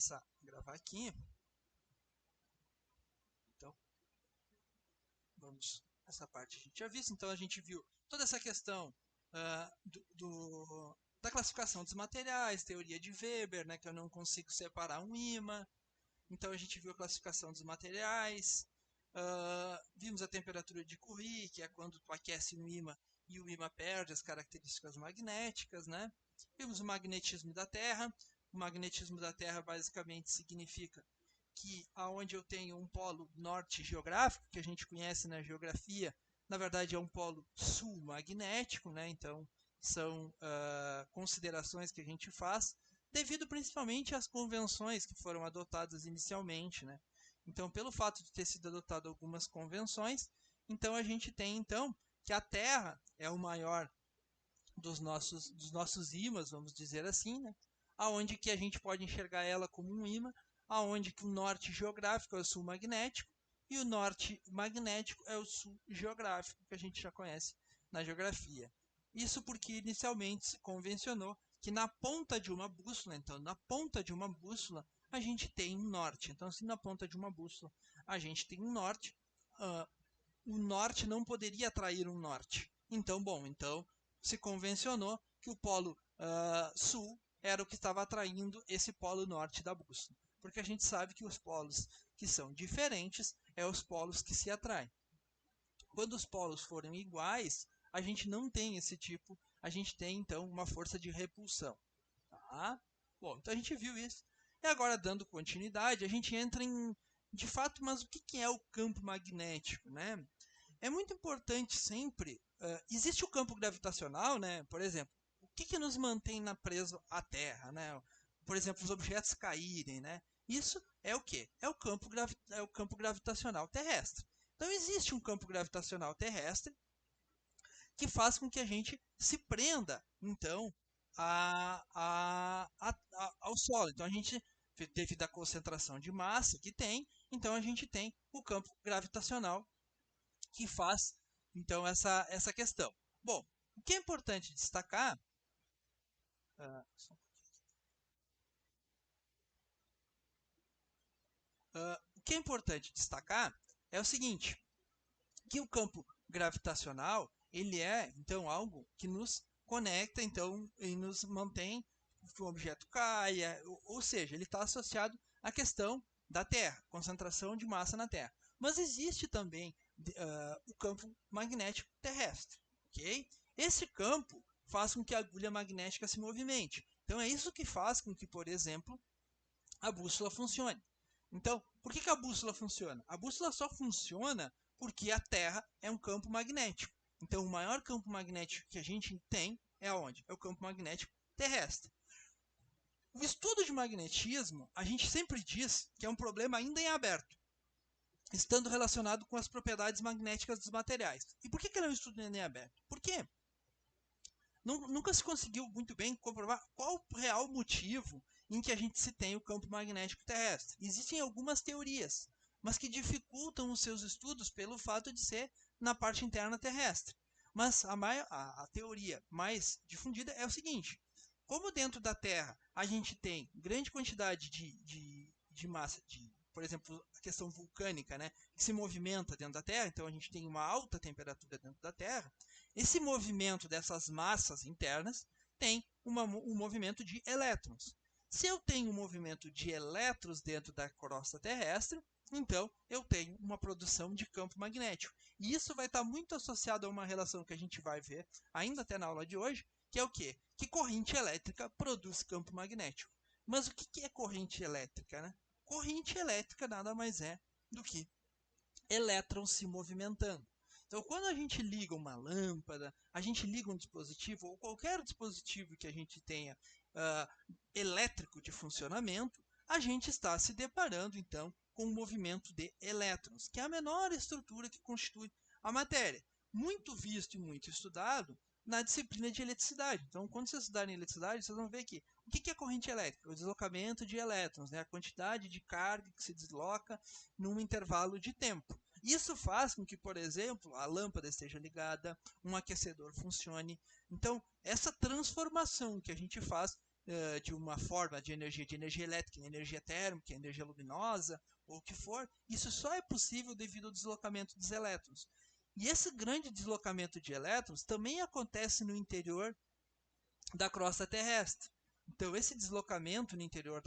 começar a gravar aqui. Então, vamos. Essa parte a gente já viu. Então, a gente viu toda essa questão da classificação dos materiais, teoria de Weber, né, que eu não consigo separar um ímã. Então, a gente viu a classificação dos materiais. Vimos a temperatura de Curie, que é quando tu aquece um ímã e o ímã perde as características magnéticas, né? Vimos o magnetismo da Terra. O magnetismo da Terra basicamente significa que aonde eu tenho um polo norte geográfico, que a gente conhece na geografia, na verdade é um polo sul magnético, né? Então são considerações que a gente faz devido principalmente às convenções que foram adotadas inicialmente, né? Então, pelo fato de ter sido adotado algumas convenções, então a gente tem então que a Terra é o maior dos nossos ímãs, vamos dizer assim, né? Aonde que a gente pode enxergar ela como um ímã, aonde que o norte geográfico é o sul magnético e o norte magnético é o sul geográfico, que a gente já conhece na geografia. Isso porque inicialmente se convencionou que na ponta de uma bússola, então na ponta de uma bússola, a gente tem um norte. Então, se na ponta de uma bússola a gente tem um norte, o norte não poderia atrair um norte. Então, então se convencionou que o polo sul era o que estava atraindo esse polo norte da bússola. Porque a gente sabe que os polos que são diferentes é os polos que se atraem. Quando os polos forem iguais, a gente não tem esse tipo, a gente tem então uma força de repulsão. Tá? Bom, então a gente viu isso. E agora, dando continuidade, a gente entra em, de fato, mas o que é o campo magnético, né? É muito importante sempre. Existe o campo gravitacional, né? Por exemplo, o que nos mantém preso à Terra, né? Por exemplo, os objetos caírem, né? Isso é o quê? É o campo gravitacional terrestre. Então existe um campo gravitacional terrestre que faz com que a gente se prenda, então, ao solo. Então a gente, devido à concentração de massa que tem, então a gente tem o campo gravitacional que faz então essa questão. Bom, o que é importante destacar, uh, o que é importante destacar é o seguinte, que o campo gravitacional ele é então algo que nos conecta então e nos mantém que o objeto caia, ou seja, ele está associado à questão da Terra, concentração de massa na Terra. Mas existe também o campo magnético terrestre, ok? Esse campo faz com que a agulha magnética se movimente. Então é isso que faz com que, por exemplo, a bússola funcione. Então, por que a bússola funciona? A bússola só funciona porque a Terra é um campo magnético. Então, o maior campo magnético que a gente tem é onde? É o campo magnético terrestre. O estudo de magnetismo, a gente sempre diz que é um problema ainda em aberto, estando relacionado com as propriedades magnéticas dos materiais. E por que ele é um estudo ainda em aberto? Por quê? Nunca se conseguiu muito bem comprovar qual o real motivo em que a gente se tem o campo magnético terrestre. Existem algumas teorias, mas que dificultam os seus estudos pelo fato de ser na parte interna terrestre. Mas a teoria mais difundida é o seguinte: como dentro da Terra a gente tem grande quantidade de massa, por exemplo, a questão vulcânica, né, que se movimenta dentro da Terra, então a gente tem uma alta temperatura dentro da Terra, esse movimento dessas massas internas tem um movimento de elétrons. Se eu tenho um movimento de elétrons dentro da crosta terrestre, então eu tenho uma produção de campo magnético. E isso vai estar muito associado a uma relação que a gente vai ver ainda até na aula de hoje, que é o quê? Que corrente elétrica produz campo magnético. Mas o que é corrente elétrica, né? Corrente elétrica nada mais é do que elétrons se movimentando. Então, quando a gente liga uma lâmpada, a gente liga um dispositivo, ou qualquer dispositivo que a gente tenha elétrico de funcionamento, a gente está se deparando, então, com um movimento de elétrons, que é a menor estrutura que constitui a matéria. Muito visto e muito estudado na disciplina de eletricidade. Então, quando vocês estudarem eletricidade, vocês vão ver que o que é corrente elétrica? O deslocamento de elétrons, né? A quantidade de carga que se desloca num intervalo de tempo. Isso faz com que, por exemplo, a lâmpada esteja ligada, um aquecedor funcione. Então, essa transformação que a gente faz de uma forma de energia elétrica, energia térmica, energia luminosa, ou o que for, isso só é possível devido ao deslocamento dos elétrons. E esse grande deslocamento de elétrons também acontece no interior da crosta terrestre. Então, esse deslocamento no interior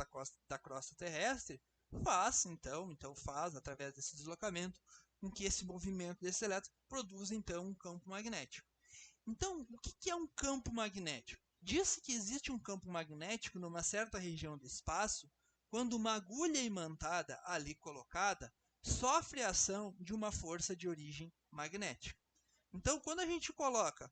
da crosta terrestre faz, através desse deslocamento, com que esse movimento desses elétrons produza, então, um campo magnético. Então, o que é um campo magnético? Diz-se que existe um campo magnético numa certa região do espaço quando uma agulha imantada ali colocada sofre a ação de uma força de origem magnética. Então, quando a gente coloca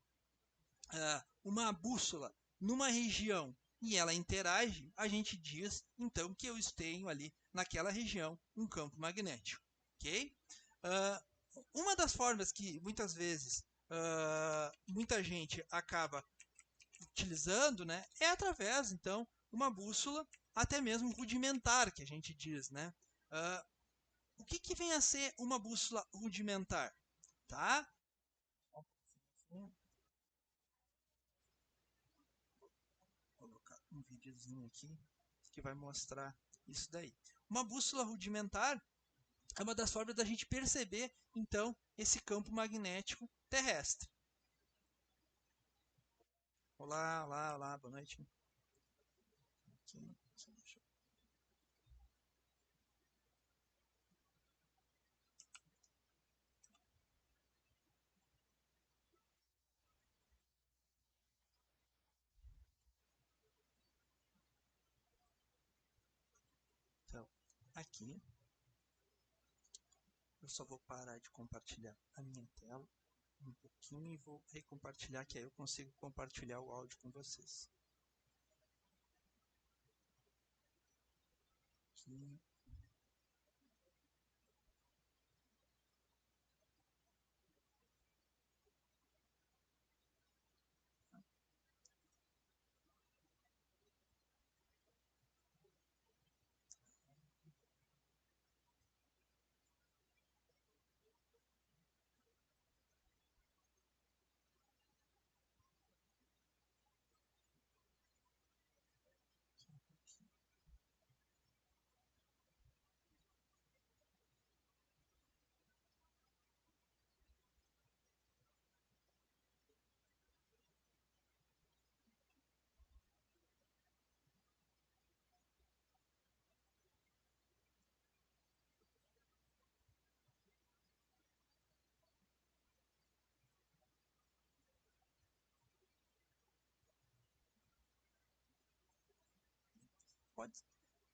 uma bússola numa região e ela interage, a gente diz, então, que eu tenho ali naquela região um campo magnético. Ok? Uma das formas que, muitas vezes, muita gente acaba utilizando, né, é através, então, uma bússola até mesmo rudimentar, que a gente diz, né? O que vem a ser uma bússola rudimentar? Tá? Vou colocar um videozinho aqui que vai mostrar isso daí. Uma bússola rudimentar é uma das formas da gente perceber, então, esse campo magnético terrestre. Olá, olá, olá, boa noite. Aqui, então, aqui, eu só vou parar de compartilhar a minha tela um pouquinho e vou recompartilhar, que aí eu consigo compartilhar o áudio com vocês. Aqui.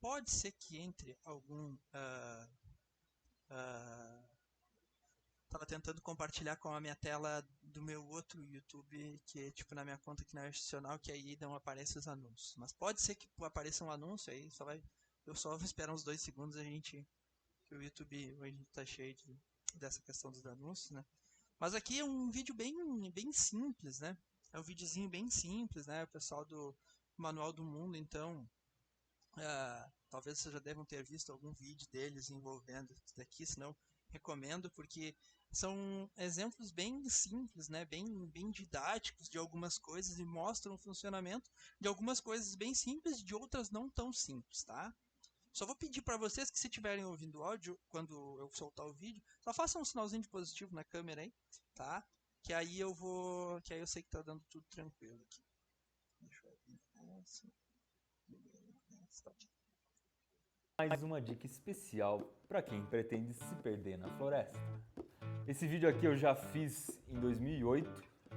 Pode ser que entre algum... Tava tentando compartilhar com a minha tela do meu outro YouTube, que é tipo na minha conta aqui na institucional, que aí não aparece os anúncios. Mas pode ser que apareça um anúncio aí, eu só vou esperar uns 2 segundos que o YouTube hoje tá cheio dessa questão dos anúncios, né? Mas aqui é um vídeo bem simples, né? É um videozinho bem simples, né? O pessoal do Manual do Mundo, então, talvez vocês já devam ter visto algum vídeo deles envolvendo isso daqui, senão recomendo, porque são exemplos bem simples, né? bem didáticos de algumas coisas e mostram o funcionamento de algumas coisas bem simples e de outras não tão simples, tá? Só vou pedir para vocês que, se estiverem ouvindo o áudio, quando eu soltar o vídeo, só façam um sinalzinho de positivo na câmera aí, tá? Que aí eu sei que tá dando tudo tranquilo aqui. Deixa eu abrir essa. Mais uma dica especial para quem pretende se perder na floresta. Esse vídeo aqui eu já fiz em 2008,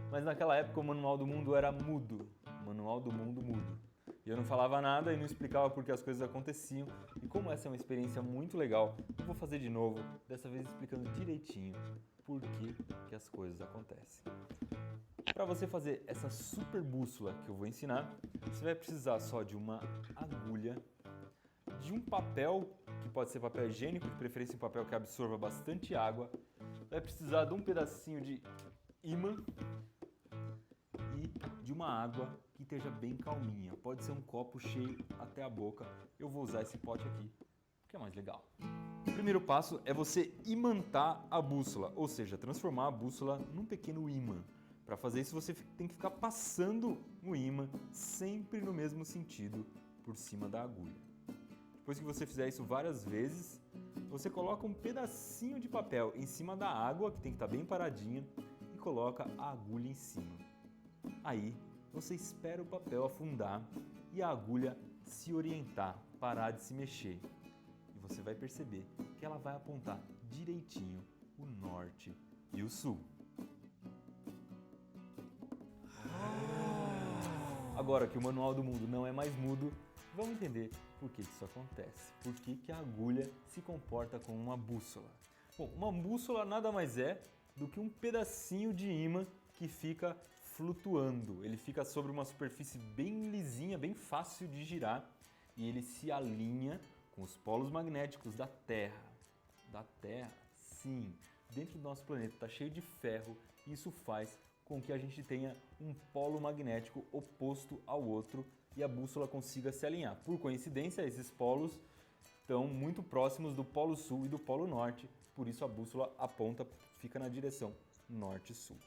mas naquela época o Manual do Mundo era mudo. Manual do Mundo mudo. E eu não falava nada e não explicava por que as coisas aconteciam. E como essa é uma experiência muito legal, eu vou fazer de novo, dessa vez explicando direitinho por que as coisas acontecem. Para você fazer essa super bússola que eu vou ensinar, você vai precisar só de uma agulha, de um papel, que pode ser papel higiênico, de preferência um papel que absorva bastante água, vai precisar de um pedacinho de ímã e de uma água que esteja bem calminha. Pode ser um copo cheio até a boca. Eu vou usar esse pote aqui, porque é mais legal. O primeiro passo é você imantar a bússola, ou seja, transformar a bússola num pequeno ímã, Para fazer isso, você tem que ficar passando o ímã sempre no mesmo sentido por cima da agulha. Depois que você fizer isso várias vezes, você coloca um pedacinho de papel em cima da água, que tem que estar bem paradinha, e coloca a agulha em cima. Aí, você espera o papel afundar e a agulha se orientar, parar de se mexer. E você vai perceber que ela vai apontar direitinho o norte e o sul. Agora que o Manual do Mundo não é mais mudo, vamos entender por que isso acontece. Por que a agulha se comporta como uma bússola. Bom, uma bússola nada mais é do que um pedacinho de ímã que fica flutuando. Ele fica sobre uma superfície bem lisinha, bem fácil de girar, e ele se alinha com os polos magnéticos da Terra. Da Terra, sim, dentro do nosso planeta está cheio de ferro, e isso faz com que a gente tenha um polo magnético oposto ao outro e a bússola consiga se alinhar. Por coincidência, esses polos estão muito próximos do polo sul e do polo norte, por isso a bússola aponta, fica na direção norte-sul.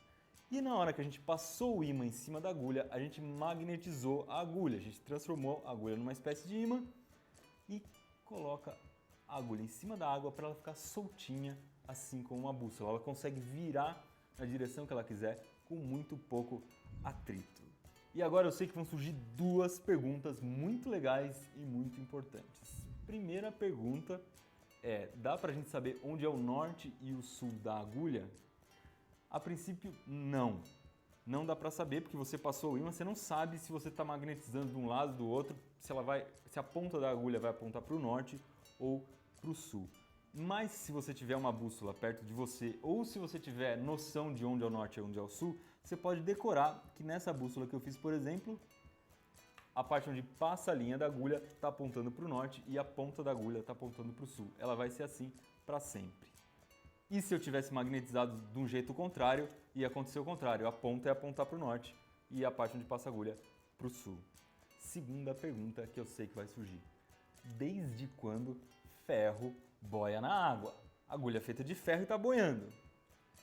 E na hora que a gente passou o ímã em cima da agulha, a gente magnetizou a agulha, a gente transformou a agulha numa espécie de ímã e coloca a agulha em cima da água para ela ficar soltinha, assim como uma bússola. Ela consegue virar na direção que ela quiser com muito pouco atrito. E agora eu sei que vão surgir duas perguntas muito legais e muito importantes. Primeira pergunta é, dá pra gente saber onde é o norte e o sul da agulha? A princípio, não. Não dá pra saber porque você passou o ímã, você não sabe se você está magnetizando de um lado ou do outro, se a ponta da agulha vai apontar para o norte ou para o sul. Mas se você tiver uma bússola perto de você ou se você tiver noção de onde é o norte e onde é o sul, você pode decorar que nessa bússola que eu fiz, por exemplo, a parte onde passa a linha da agulha está apontando para o norte e a ponta da agulha está apontando para o sul. Ela vai ser assim para sempre. E se eu tivesse magnetizado de um jeito contrário, ia acontecer o contrário. A ponta ia apontar para o norte e a parte onde passa a agulha para o sul. Segunda pergunta que eu sei que vai surgir. Desde quando ferro boia na água? A agulha é feita de ferro e está boiando.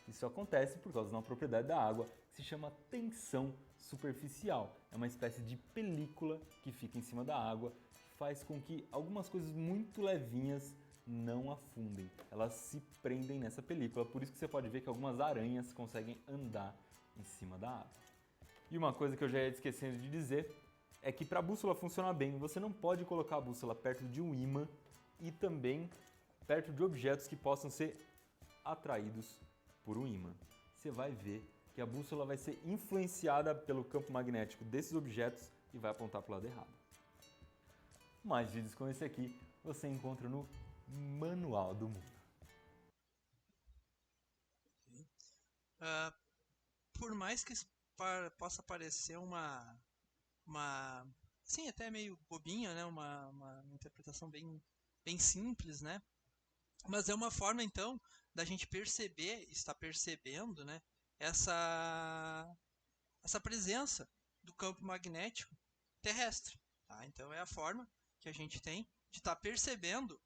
Isso acontece por causa de uma propriedade da água que se chama tensão superficial. É uma espécie de película que fica em cima da água que faz com que algumas coisas muito levinhas não afundem. Elas se prendem nessa película, por isso que você pode ver que algumas aranhas conseguem andar em cima da água. E uma coisa que eu já ia esquecendo de dizer é que para a bússola funcionar bem, você não pode colocar a bússola perto de um ímã e também perto de objetos que possam ser atraídos por um ímã. Você vai ver que a bússola vai ser influenciada pelo campo magnético desses objetos e vai apontar para o lado errado. Mais vídeos como esse aqui você encontra no Manual do Mundo. Por mais que possa parecer sim, até meio bobinha, né? Uma interpretação bem simples, né? Mas é uma forma, então, da gente estar percebendo, né? Essa presença do campo magnético terrestre. Tá? Então, é a forma que a gente tem de estar percebendo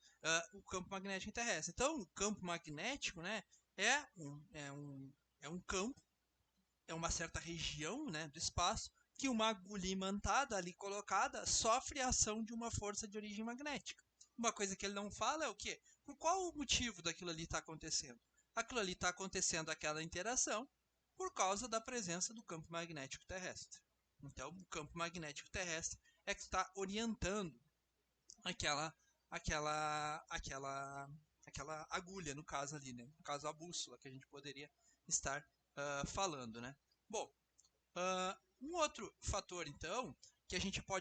o campo magnético terrestre. Então, o campo magnético, né, é um campo, é uma certa região, né, do espaço que uma agulha imantada ali colocada sofre a ação de uma força de origem magnética. Uma coisa que ele não fala é o quê? Por qual o motivo daquilo ali está acontecendo? Aquilo ali está acontecendo, aquela interação, por causa da presença do campo magnético terrestre. Então, o campo magnético terrestre é que está orientando aquela agulha, no caso ali, né? No caso, a bússola, que a gente poderia estar falando, né? Bom, um outro fator, então,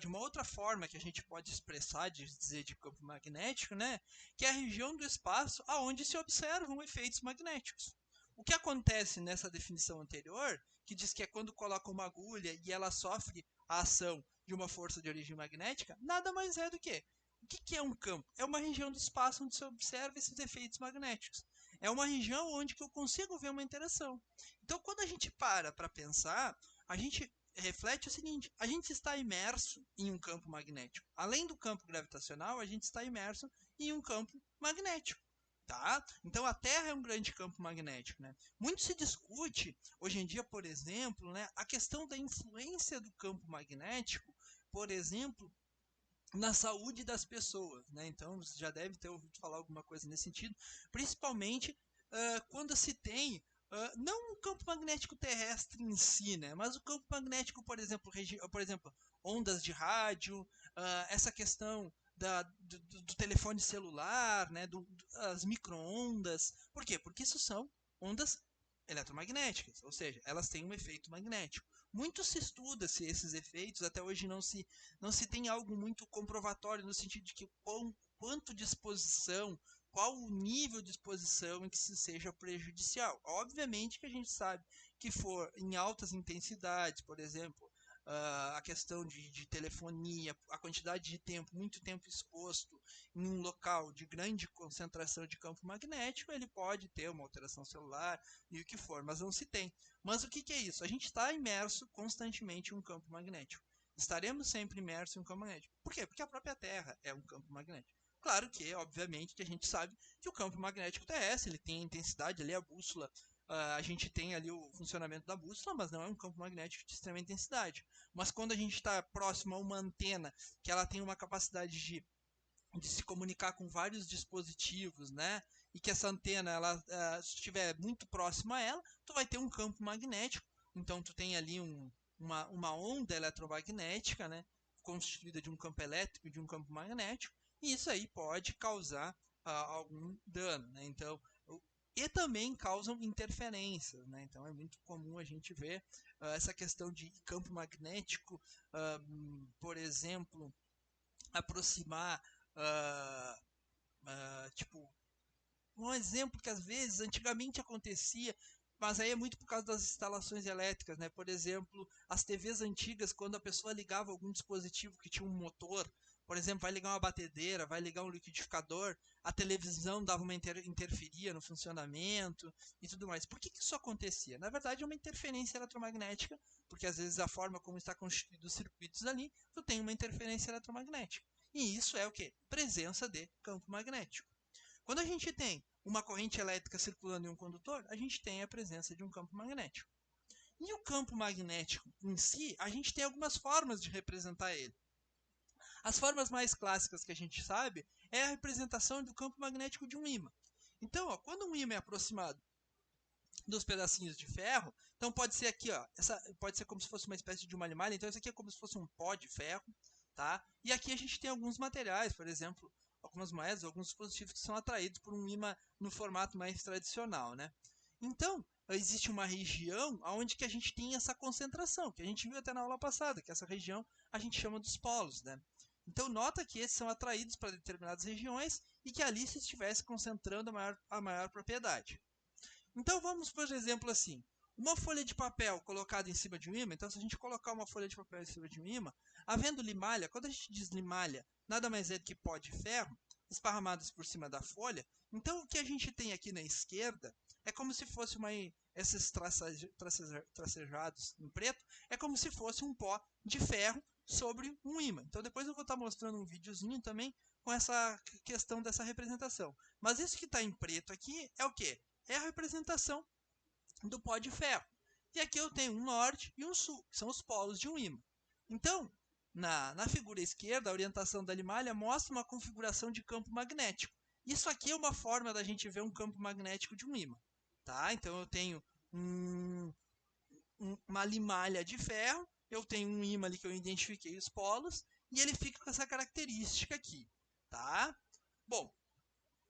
uma outra forma que a gente pode expressar, de dizer de campo magnético, né? Que é a região do espaço aonde se observam efeitos magnéticos. O que acontece nessa definição anterior, que diz que é quando coloca uma agulha e ela sofre a ação de uma força de origem magnética, nada mais é do que o que é um campo? É uma região do espaço onde se observa esses efeitos magnéticos. É uma região onde que eu consigo ver uma interação. Então, quando a gente para pensar, a gente reflete o seguinte: a gente está imerso em um campo magnético. Além do campo gravitacional, a gente está imerso em um campo magnético. Tá? Então a Terra é um grande campo magnético, né? Muito se discute hoje em dia, por exemplo, né, a questão da influência do campo magnético, por exemplo, na saúde das pessoas, né? Então você já deve ter ouvido falar alguma coisa nesse sentido, principalmente quando se tem não um campo magnético terrestre em si, né? Mas o campo magnético, por exemplo, ondas de rádio, essa questão do telefone celular, né? As micro-ondas. Por quê? Porque isso são ondas eletromagnéticas, ou seja, elas têm um efeito magnético. Muito se estuda se esses efeitos, até hoje não se tem algo muito comprovatório no sentido de que quanto de exposição, qual o nível de exposição em que se seja prejudicial. Obviamente que a gente sabe que for em altas intensidades, por exemplo, a questão de telefonia, a quantidade de tempo, muito tempo exposto em um local de grande concentração de campo magnético, ele pode ter uma alteração celular e o que for, mas não se tem. Mas o que é isso? A gente está imerso constantemente em um campo magnético. Estaremos sempre imersos em um campo magnético. Por quê? Porque a própria Terra é um campo magnético. Claro que, obviamente, que a gente sabe que o campo magnético terrestre ele tem a intensidade ali, a bússola, a gente tem ali o funcionamento da bússola, mas não é um campo magnético de extrema intensidade. Mas quando a gente está próximo a uma antena que ela tem uma capacidade de se comunicar com vários dispositivos, né? E que essa antena ela estiver muito próxima a ela, tu vai ter um campo magnético. Então tu tem ali uma onda eletromagnética, né? Constituída de um campo elétrico e de um campo magnético, e isso aí pode causar algum dano, né? Então, e também causam interferências, né? Então é muito comum a gente ver essa questão de campo magnético, por exemplo, aproximar tipo, um exemplo que às vezes antigamente acontecia, mas aí é muito por causa das instalações elétricas, né? Por exemplo, as TVs antigas, quando a pessoa ligava algum dispositivo que tinha um motor, por exemplo, vai ligar uma batedeira, vai ligar um liquidificador, a televisão dava uma interferia no funcionamento e tudo mais. Por que isso acontecia? Na verdade, é uma interferência eletromagnética, porque às vezes a forma como está constituído os circuitos ali, tu tem uma interferência eletromagnética. E isso é o quê? Presença de campo magnético. Quando a gente tem uma corrente elétrica circulando em um condutor, a gente tem a presença de um campo magnético. E o campo magnético em si, a gente tem algumas formas de representar ele. As formas mais clássicas que a gente sabe é a representação do campo magnético de um ímã. Então, quando um ímã é aproximado dos pedacinhos de ferro, então pode ser aqui, essa pode ser como se fosse uma espécie de uma limalha, então isso aqui é como se fosse um pó de ferro, tá? E aqui a gente tem alguns materiais, por exemplo, algumas moedas, alguns dispositivos que são atraídos por um ímã no formato mais tradicional, né? Então, existe uma região onde que a gente tem essa concentração, que a gente viu até na aula passada, que essa região a gente chama dos polos, né? Então, nota que esses são atraídos para determinadas regiões e que ali se estivesse concentrando a maior propriedade. Então, vamos, por exemplo, assim, uma folha de papel colocada em cima de um ímã. Então, se a gente colocar uma folha de papel em cima de um ímã, havendo limalha, quando a gente diz limalha, nada mais é do que pó de ferro esparramados por cima da folha. Então, o que a gente tem aqui na esquerda é como se fosse esses tracejados em preto, é como se fosse um pó de ferro sobre um ímã. Então, depois eu vou estar mostrando um videozinho também com essa questão dessa representação. Mas isso que está em preto aqui é o quê? É a representação do pó de ferro. E aqui eu tenho um norte e um sul, que são os polos de um ímã. Então, na figura esquerda, a orientação da limalha mostra uma configuração de campo magnético. Isso aqui é uma forma da gente ver um campo magnético de um ímã. Tá? Então eu tenho uma limalha de ferro, eu tenho um ímã ali que eu identifiquei os polos, e ele fica com essa característica aqui. Tá? Bom,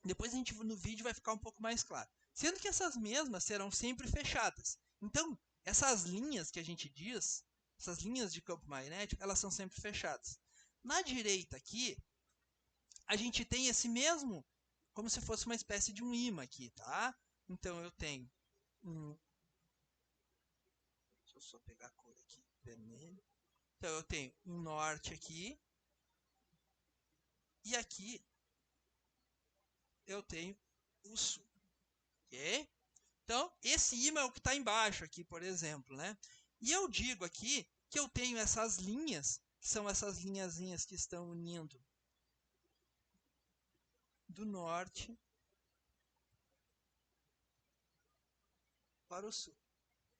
depois a gente no vídeo vai ficar um pouco mais claro. Sendo que essas mesmas serão sempre fechadas. Então, essas linhas que a gente diz, essas linhas de campo magnético, elas são sempre fechadas. Na direita aqui, a gente tem esse mesmo, como se fosse uma espécie de um ímã aqui, tá? Então, eu tenho deixa eu só pegar a cor aqui, vermelho. Então, eu tenho um norte aqui. E aqui, eu tenho o sul. Ok? Então, esse ímã é o que está embaixo aqui, por exemplo, né? E eu digo aqui que eu tenho essas linhas, que são essas linhazinhas que estão unindo do norte para o sul.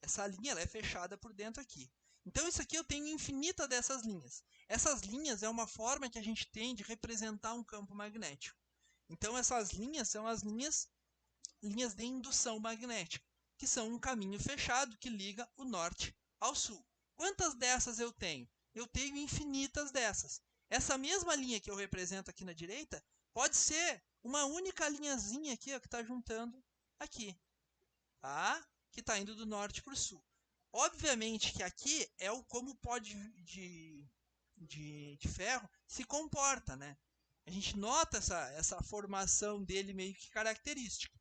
Essa linha ela é fechada por dentro aqui. Então isso aqui eu tenho infinita dessas linhas. Essas linhas é uma forma que a gente tem de representar um campo magnético. Então essas linhas são as linhas de indução magnética, que são um caminho fechado que liga o norte ao sul. Quantas dessas eu tenho? Eu tenho infinitas dessas. Essa mesma linha que eu represento aqui na direita pode ser uma única linhazinha aqui, ó, que está juntando aqui, tá? Que está indo do norte para o sul. Obviamente que aqui é como o pó de ferro se comporta, né? A gente nota essa formação dele meio que característica.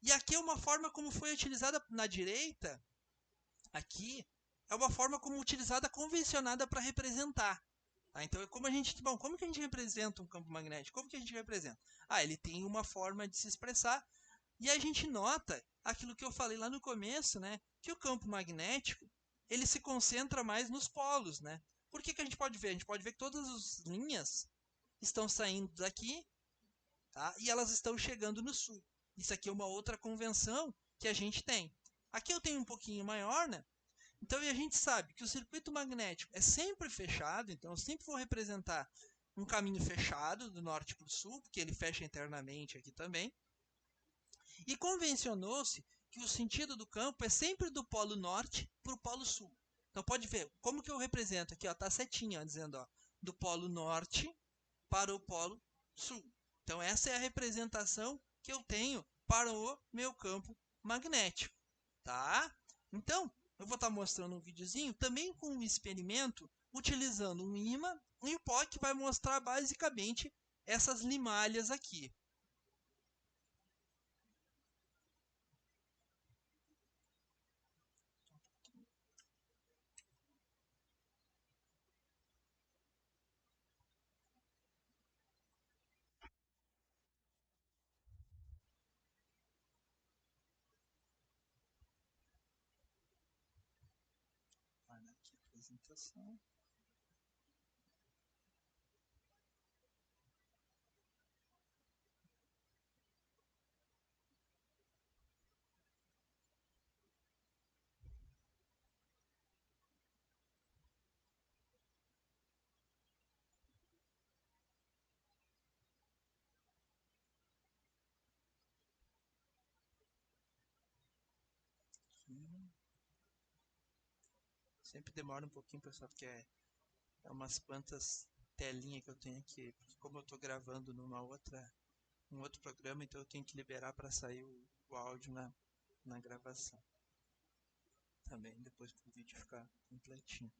E aqui é uma forma como foi utilizada na direita, aqui, é uma forma como utilizada convencionada para representar. Tá? Então, como que a gente representa um campo magnético? Como que a gente representa? Ele tem uma forma de se expressar, e a gente nota aquilo que eu falei lá no começo, né? Que o campo magnético, ele se concentra mais nos polos, né? Por que a gente pode ver? A gente pode ver que todas as linhas estão saindo daqui, tá? E elas estão chegando no sul. Isso aqui é uma outra convenção que a gente tem. Aqui eu tenho um pouquinho maior, né? Então a gente sabe que o circuito magnético é sempre fechado, então eu sempre vou representar um caminho fechado do norte para o sul, porque ele fecha internamente aqui também. E convencionou-se que o sentido do campo é sempre do polo norte para o polo sul. Então pode ver, como que eu represento aqui, está a setinha, ó, dizendo ó, do polo norte para o polo sul. Então essa é a representação que eu tenho para o meu campo magnético, tá? Então, eu vou estar mostrando um videozinho também com um experimento utilizando um ímã e o pó que vai mostrar basicamente essas limalhas aqui. Olha aqui a apresentação. Sempre demora um pouquinho, pessoal, porque é umas quantas telinhas que eu tenho aqui. Porque como eu estou gravando um outro programa, então eu tenho que liberar para sair o áudio na gravação. Também, depois para o vídeo ficar completinho.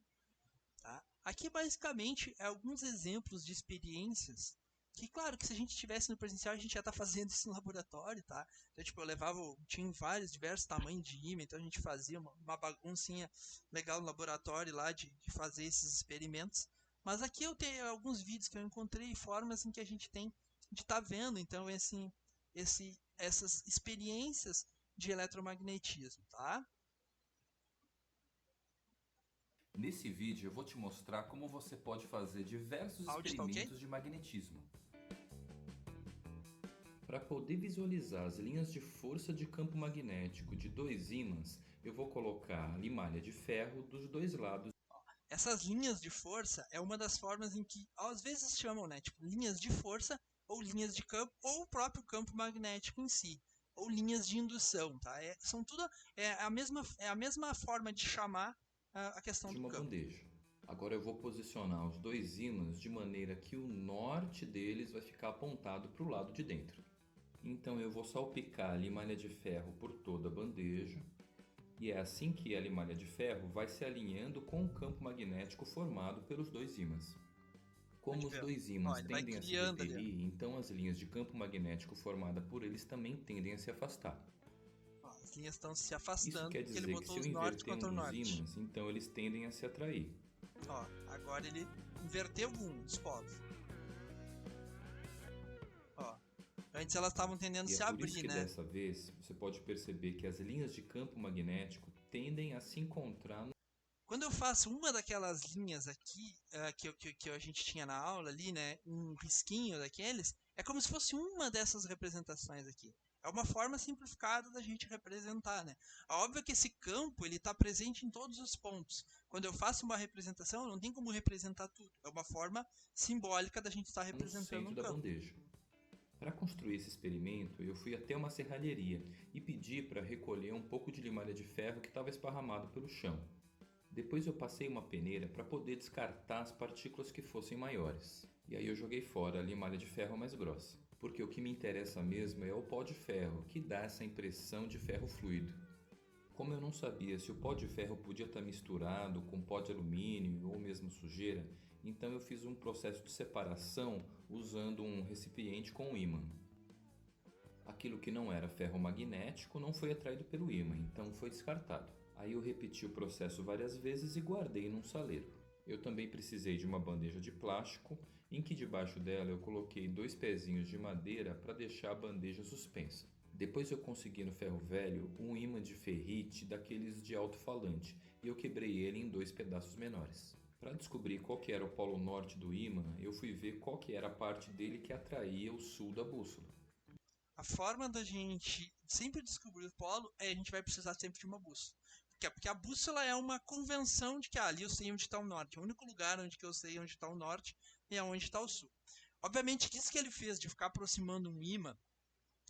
Tá? Aqui, basicamente, é alguns exemplos de experiências que, claro, que se a gente estivesse no presencial, a gente já está fazendo isso no laboratório, tá? Então, tipo, tinha diversos tamanhos de ímã, então a gente fazia uma baguncinha legal no laboratório lá de fazer esses experimentos. Mas aqui eu tenho alguns vídeos que eu encontrei, formas em que a gente tem de estar vendo, então, essas experiências de eletromagnetismo, tá? Nesse vídeo eu vou te mostrar como você pode fazer diversos experimentos de magnetismo. Para poder visualizar as linhas de força de campo magnético de dois ímãs, eu vou colocar a limalha de ferro dos dois lados. Essas linhas de força é uma das formas em que às vezes chamam, né, tipo, linhas de força ou linhas de campo ou o próprio campo magnético em si, ou linhas de indução, tá? São tudo a mesma forma de chamar a questão de do uma campo. bandeja. Agora eu vou posicionar os dois ímãs de maneira que o norte deles vai ficar apontado para o lado de dentro. Então eu vou salpicar a limalha de ferro por toda a bandeja. E é assim que a limalha de ferro vai se alinhando com o campo magnético formado pelos dois ímãs. Como os dois ímãs tendem a se repelir, então as linhas de campo magnético formadas por eles também tendem a se afastar. As linhas estão se afastando. Isso quer dizer que se eu inverter um dos ímãs, então eles tendem a se atrair. Ó, agora ele inverteu um dos polos. Ó, antes elas estavam tendendo a se abrir, por isso que né? dessa vez você pode perceber que as linhas de campo magnético tendem a se encontrar. Quando eu faço uma daquelas linhas aqui, que a gente tinha na aula ali, né, um risquinho daqueles, é como se fosse uma dessas representações aqui. É uma forma simplificada da gente representar, né? É óbvio que esse campo ele está presente em todos os pontos. Quando eu faço uma representação, não tem como representar tudo. É uma forma simbólica da gente estar No representando centro um da campo. bandeja. Para construir esse experimento, eu fui até uma serralheria e pedi para recolher um pouco de limalha de ferro que estava esparramado pelo chão. Depois eu passei uma peneira para poder descartar as partículas que fossem maiores. E aí eu joguei fora a limalha de ferro mais grossa, porque o que me interessa mesmo é o pó de ferro, que dá essa impressão de ferro fluido. Como eu não sabia se o pó de ferro podia estar misturado com pó de alumínio ou mesmo sujeira, então eu fiz um processo de separação usando um recipiente com um ímã. Aquilo que não era ferro magnético não foi atraído pelo ímã, então foi descartado. Aí eu repeti o processo várias vezes e guardei num saleiro. Eu também precisei de uma bandeja de plástico, em que debaixo dela eu coloquei 2 pezinhos de madeira para deixar a bandeja suspensa. Depois eu consegui no ferro velho um ímã de ferrite daqueles de alto-falante e eu quebrei ele em 2 pedaços menores. Para descobrir qual que era o polo norte do ímã, eu fui ver qual que era a parte dele que atraía o sul da bússola. A forma da gente sempre descobrir o polo é a gente vai precisar sempre de uma bússola. Porque a bússola é uma convenção de que ali eu sei onde está o norte. O único lugar onde que eu sei onde está o norte é onde está o sul. Obviamente, isso que ele fez de ficar aproximando um ímã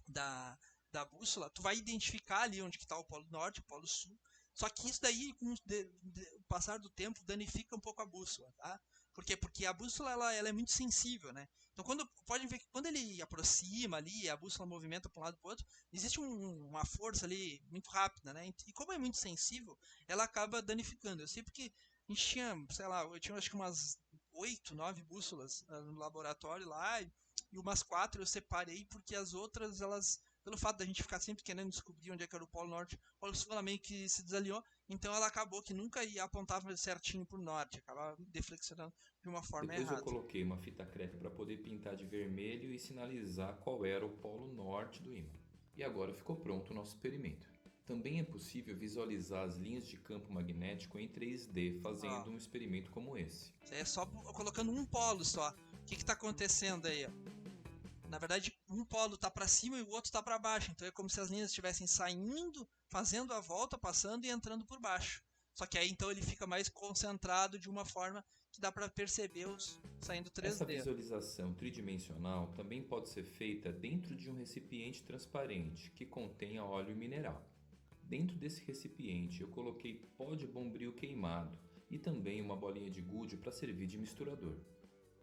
da, da bússola, tu vai identificar ali onde está o polo norte, o polo sul. Só que isso daí, com o passar do tempo, danifica um pouco a bússola, tá? Por quê? Porque a bússola ela é muito sensível, né? Então, podem ver que quando ele aproxima ali, a bússola movimenta para um lado e para o outro, existe uma força ali muito rápida, né? E como é muito sensível, ela acaba danificando. Eu sei porque a gente tinha, sei lá, eu tinha acho que umas 8, 9 bússolas no laboratório lá, e umas 4 eu separei porque as outras, elas, pelo fato da gente ficar sempre querendo descobrir onde é que era o Polo Norte, o Polo Sul ela meio que se desalinhou, então ela acabou que nunca ia apontar certinho para o norte, acabava deflexionando de uma forma Depois eu errada. coloquei uma fita crepe para poder pintar de vermelho e sinalizar qual era o polo norte do ímã. E agora ficou pronto o nosso experimento. Também é possível visualizar as linhas de campo magnético em 3D Ó, fazendo um experimento como esse. isso aí é só colocando um polo só. O que está acontecendo aí? Ó? Na verdade, um polo está para cima e o outro está para baixo. Então é como se as linhas estivessem saindo, fazendo a volta, passando e entrando por baixo. Só que aí então ele fica mais concentrado de uma forma que dá para perceber os saindo Essa 3D. visualização tridimensional também pode ser feita dentro de um recipiente transparente que contenha óleo mineral. Dentro desse recipiente eu coloquei pó de bombril queimado e também uma bolinha de gude para servir de misturador.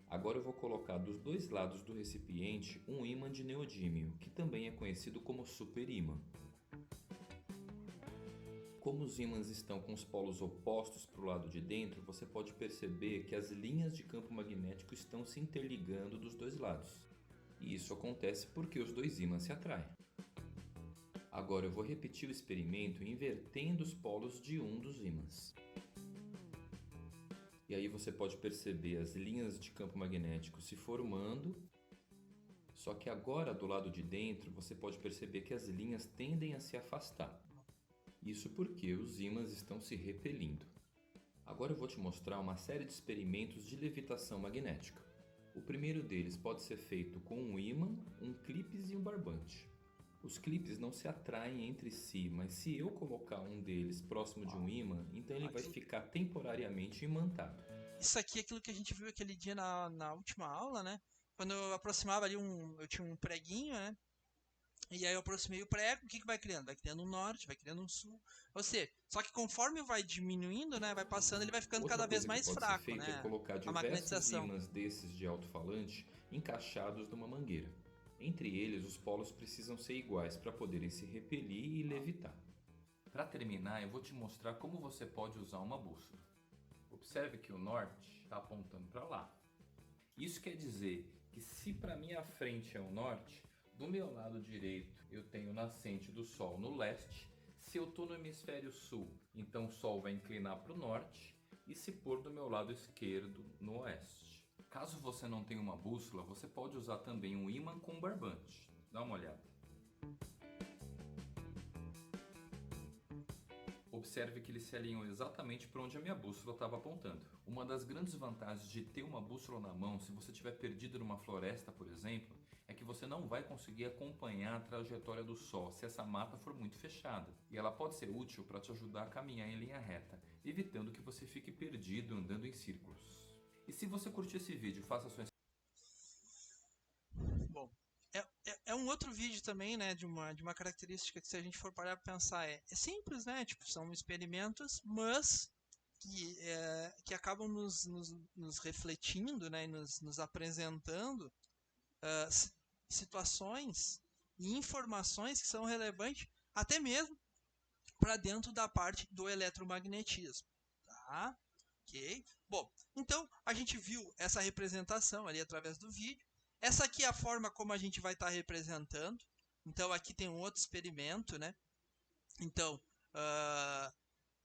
Agora eu vou colocar dos 2 lados do recipiente um ímã de neodímio, que também é conhecido como superímã. Como os ímãs estão com os polos opostos para o lado de dentro, você pode perceber que as linhas de campo magnético estão se interligando dos 2 lados. E isso acontece porque os 2 ímãs se atraem. Agora eu vou repetir o experimento invertendo os polos de um dos ímãs. E aí você pode perceber as linhas de campo magnético se formando, só que agora do lado de dentro você pode perceber que as linhas tendem a se afastar. Isso porque os ímãs estão se repelindo. Agora eu vou te mostrar uma série de experimentos de levitação magnética. O primeiro deles pode ser feito com um ímã, um clipes e um barbante. Os clipes não se atraem entre si, mas se eu colocar um deles próximo de um ímã, então ele vai ficar temporariamente imantado. Isso aqui é aquilo que a gente viu aquele dia na última aula, né? Quando eu aproximava ali eu tinha um preguinho, né? E aí eu aproximei o prego, o que vai criando? Vai criando um norte, vai criando um sul. Ou seja, só que conforme vai diminuindo, né? Vai passando, ele vai ficando Outra cada vez coisa que mais pode ser fraco, feita é né? colocar A diversos magnetização. ímãs desses de alto-falante encaixados numa mangueira. Entre eles, os polos precisam ser iguais para poderem se repelir e levitar. Para terminar, eu vou te mostrar como você pode usar uma bússola. Observe que o norte está apontando para lá. Isso quer dizer que se para minha frente é o norte, do meu lado direito eu tenho o nascente do Sol no leste. Se eu estou no hemisfério sul, então o Sol vai inclinar para o norte e se pôr do meu lado esquerdo no oeste. Caso você não tenha uma bússola, você pode usar também um ímã com barbante. Dá uma olhada. Observe que eles se alinham exatamente para onde a minha bússola estava apontando. Uma das grandes vantagens de ter uma bússola na mão, se você estiver perdido numa floresta, por exemplo, é é que você não vai conseguir acompanhar a trajetória do Sol se essa mata for muito fechada. E ela pode ser útil para te ajudar a caminhar em linha reta, evitando que você fique perdido andando em círculos. E se você curtiu esse vídeo, faça sua Bom, é um outro vídeo também, né, de uma característica que, se a gente for parar para pensar, é simples, né? Tipo, são experimentos, mas que acabam nos refletindo, né, e nos apresentando situações e informações que são relevantes até mesmo para dentro da parte do eletromagnetismo. Tá? Ok? Bom, então a gente viu essa representação ali através do vídeo. Essa aqui é a forma como a gente vai estar representando. Então aqui tem um outro experimento, né? Então,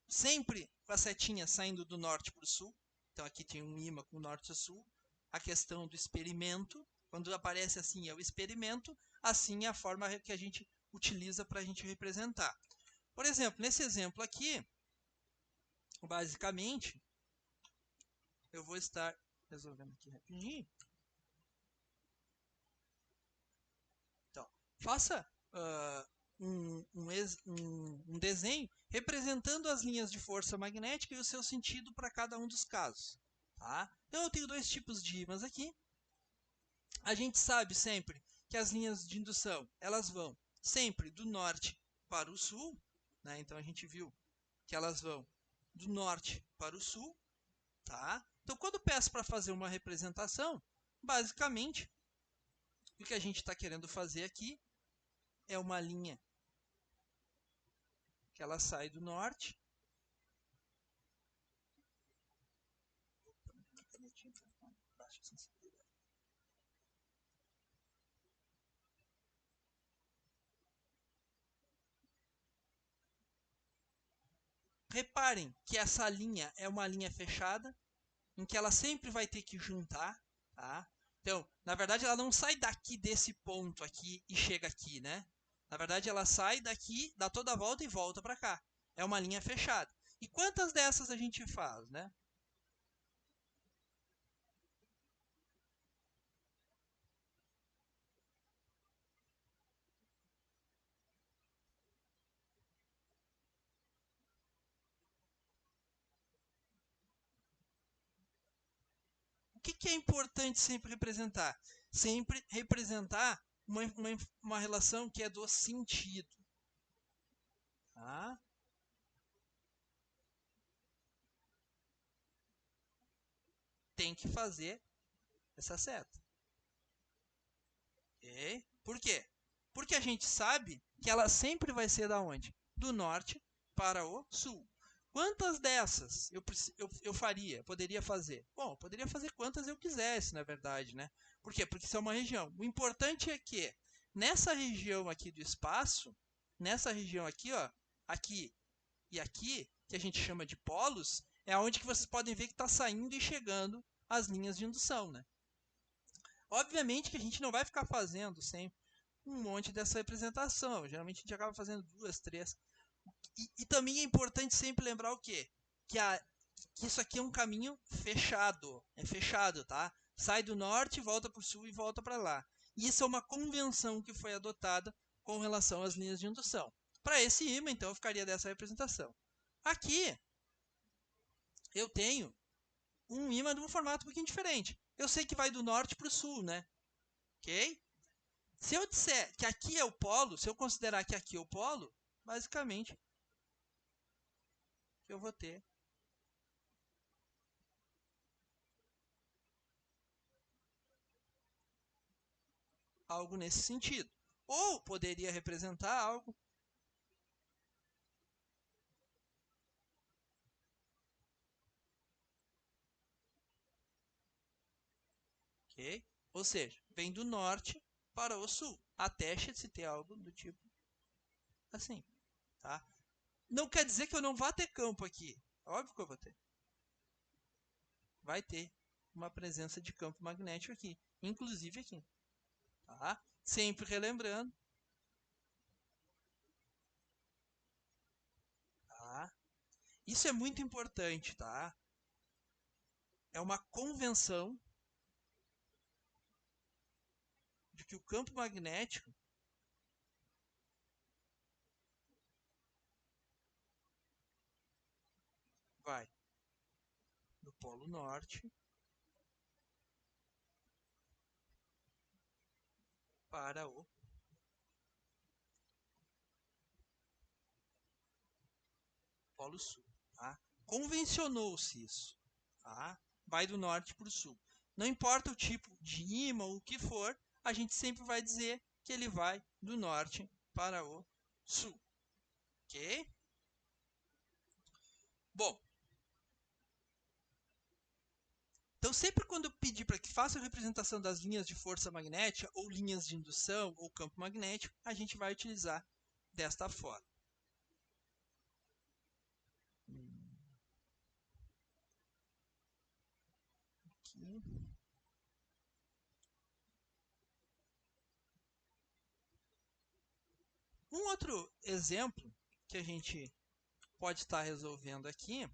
sempre com a setinha saindo do norte para o sul. Então aqui tem um imã com norte e sul. A questão do experimento, quando aparece assim é o experimento, assim é a forma que a gente utiliza para a gente representar. Por exemplo, nesse exemplo aqui, basicamente, eu vou estar resolvendo aqui rapidinho. Então, faça um desenho representando as linhas de força magnética e o seu sentido para cada um dos casos. Tá? Então, eu tenho dois tipos de ímãs aqui. A gente sabe sempre que as linhas de indução elas vão sempre do norte para o sul. Né? Então, a gente viu que elas vão do norte para o sul. Tá? Então, quando peço para fazer uma representação, basicamente, o que a gente está querendo fazer aqui é uma linha que ela sai do norte. Reparem que essa linha é uma linha fechada, em que ela sempre vai ter que juntar. Tá? Então, na verdade, ela não sai daqui desse ponto aqui e chega aqui, né? Na verdade, ela sai daqui, dá toda a volta e volta para cá. É uma linha fechada. E quantas dessas a gente faz, né? O que é importante sempre representar? Sempre representar uma relação que é do sentido. Tá? Tem que fazer essa seta. Okay? Por quê? Porque a gente sabe que ela sempre vai ser da onde? Do norte para o sul. Quantas dessas eu faria, poderia fazer? Bom, eu poderia fazer quantas eu quisesse, na verdade, né? Por quê? Porque isso é uma região. O importante é que nessa região aqui do espaço, nessa região aqui, ó, aqui e aqui, que a gente chama de polos, é onde que vocês podem ver que está saindo e chegando as linhas de indução, né? Obviamente que a gente não vai ficar fazendo sempre um monte dessa representação. Geralmente a gente acaba fazendo 2, 3. E também é importante sempre lembrar o quê? Que isso aqui é um caminho fechado. É fechado, tá? Sai do norte, volta para o sul e volta para lá. E isso é uma convenção que foi adotada com relação às linhas de indução. Para esse ímã, então, eu ficaria dessa representação. Aqui, eu tenho um ímã de um formato um pouquinho diferente. Eu sei que vai do norte para o sul, né? Ok? Se eu disser que aqui é o polo, se eu considerar que aqui é o polo, basicamente, eu vou ter algo nesse sentido. Ou poderia representar algo ok? Ou seja, vem do norte para o sul, até se ter algo do tipo assim. Tá? Não quer dizer que eu não vá ter campo aqui. Óbvio que eu vou ter. Vai ter uma presença de campo magnético aqui, inclusive aqui. Tá? Sempre relembrando. Tá? Isso é muito importante, tá? É uma convenção de que o campo magnético vai do polo norte para o polo sul. Tá? Convencionou-se isso. Tá? Vai do norte para o sul. Não importa o tipo de ímã ou o que for, a gente sempre vai dizer que ele vai do norte para o sul. Ok? Bom, então sempre quando eu pedir para que faça a representação das linhas de força magnética, ou linhas de indução, ou campo magnético, a gente vai utilizar desta forma. Aqui. Um outro exemplo que a gente pode estar resolvendo aqui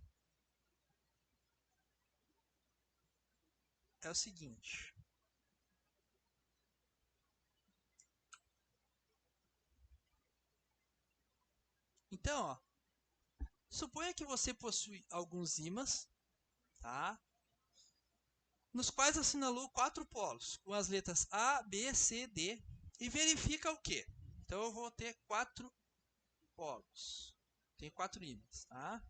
é o seguinte. Então, ó, suponha que você possui alguns ímãs, tá? Nos quais assinalou 4 polos, com as letras A, B, C, D, e verifica o quê? Então, eu vou ter 4 polos. Tem 4 ímãs, tá?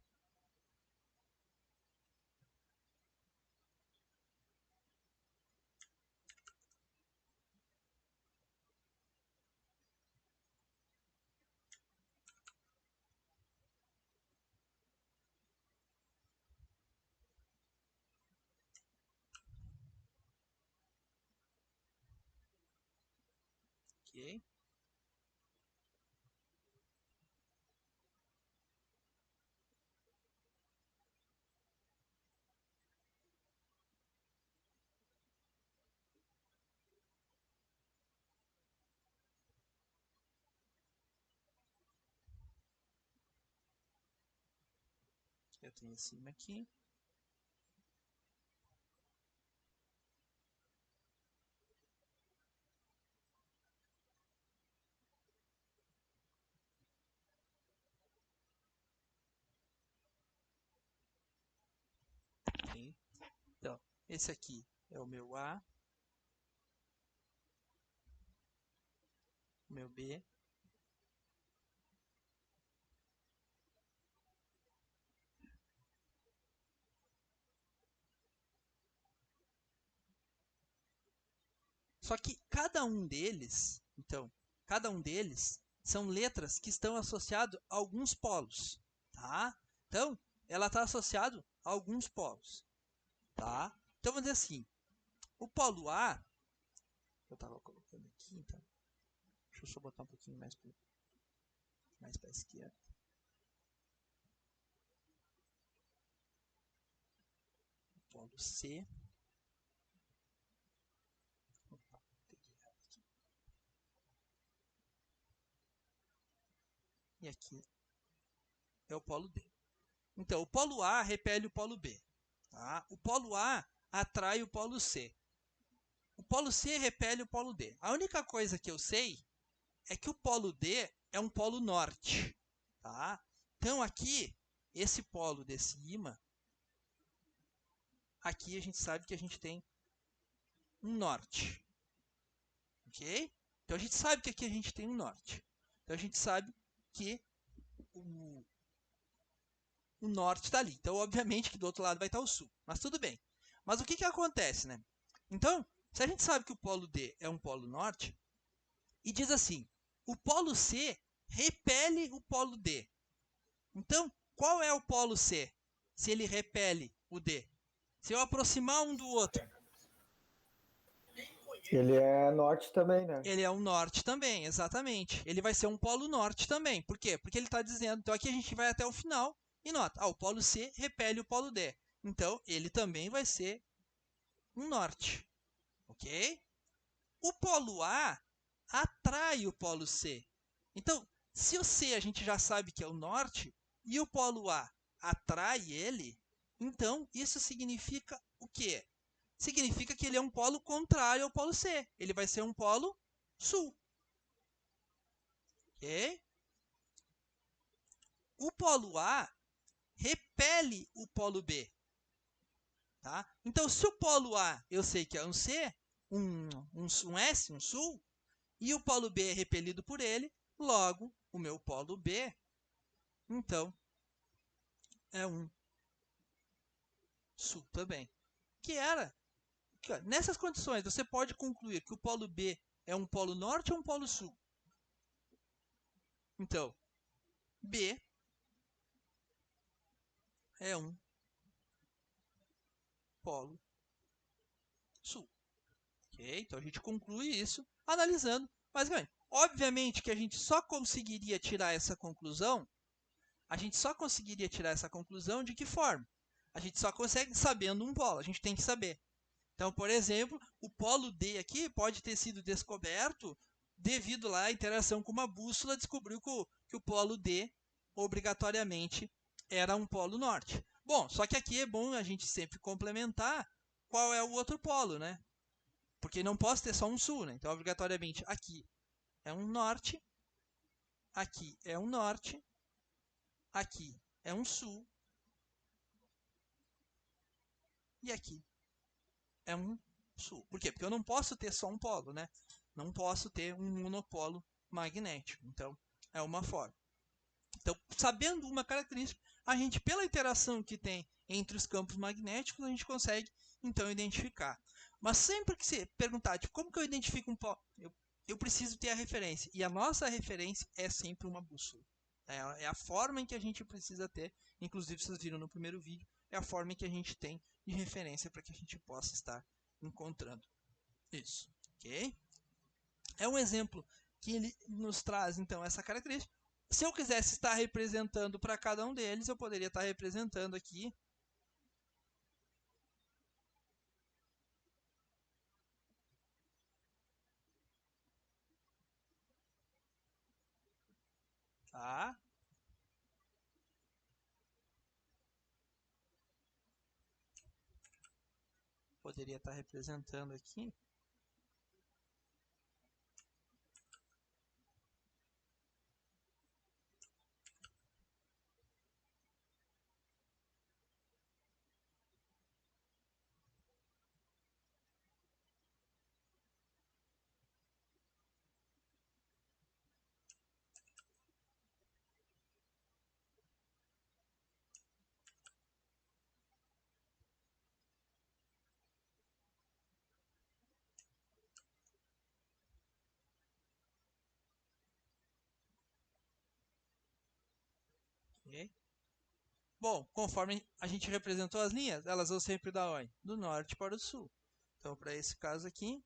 Ok. Eu tenho esse ímã aqui. Ok. Então, esse aqui é o meu A, o meu B, só que cada um deles, então, cada um deles são letras que estão associadas a alguns polos, tá? Então, ela está associada a alguns polos, tá? Então, vamos dizer assim, o polo A, eu estava colocando aqui, então, deixa eu só botar um pouquinho mais para a esquerda. O polo C. Opa, peguei errado aqui. E aqui é o polo D. Então, o polo A repele o polo B. Tá? O polo A atrai o polo C. O polo C repele o polo D. A única coisa que eu sei é que o polo D é um polo norte. Tá? Então, aqui, esse polo desse ímã, aqui a gente sabe que a gente tem um norte. Ok? Então, a gente sabe que aqui a gente tem um norte. Então, a gente sabe que o norte está ali. Então, obviamente que do outro lado vai estar o sul. Mas tudo bem. Mas o que, que acontece, né? Então, se a gente sabe que o polo D é um polo norte, e diz assim, o polo C repele o polo D. Então, qual é o polo C? Se ele repele o D. Se eu aproximar um do outro. Ele é norte também, né? Ele é um norte também, exatamente. Ele vai ser um polo norte também. Por quê? Porque ele está dizendo, então aqui a gente vai até o final e nota, o polo C repele o polo D. Então, ele também vai ser um norte. Ok? O polo A atrai o polo C. Então, se o C a gente já sabe que é o norte e o polo A atrai ele, então isso significa o quê? Significa que ele é um polo contrário ao polo C. Ele vai ser um polo sul. Ok? O polo A repele o polo B. Tá? Então, se o polo A eu sei que é um C, um S, um sul, e o polo B é repelido por ele, logo, o meu polo B, então, é um sul também. Que era, nessas condições, você pode concluir que o polo B é um polo norte ou um polo sul. Então, B é um polo sul. Ok? Então, a gente conclui isso analisando, basicamente. Obviamente que a gente só conseguiria tirar essa conclusão, de que forma? A gente só consegue sabendo um polo, a gente tem que saber. Então, por exemplo, o polo D aqui pode ter sido descoberto devido lá à interação com uma bússola, descobriu que o polo D obrigatoriamente era um polo norte. Bom, só que aqui é bom a gente sempre complementar qual é o outro polo, né? Porque não posso ter só um sul, né? Então, obrigatoriamente, aqui é um norte, aqui é um norte, aqui é um sul, e aqui é um sul. Por quê? Porque eu não posso ter só um polo, né? Não posso ter um monopolo magnético. Então, é uma forma. Então, sabendo uma característica, a gente, pela interação que tem entre os campos magnéticos, a gente consegue, então, identificar. Mas sempre que você perguntar, tipo, como que eu identifico um polo? Eu preciso ter a referência. E a nossa referência é sempre uma bússola. É a forma em que a gente precisa ter. Inclusive, vocês viram no primeiro vídeo, é a forma em que a gente tem de referência para que a gente possa estar encontrando isso. Ok? É um exemplo que ele nos traz, então, essa característica. Se eu quisesse estar representando para cada um deles, eu poderia estar representando aqui tá? Poderia estar representando aqui ok? Bom, conforme a gente representou as linhas, elas vão sempre da onde? Do norte para o sul. Então, para esse caso aqui,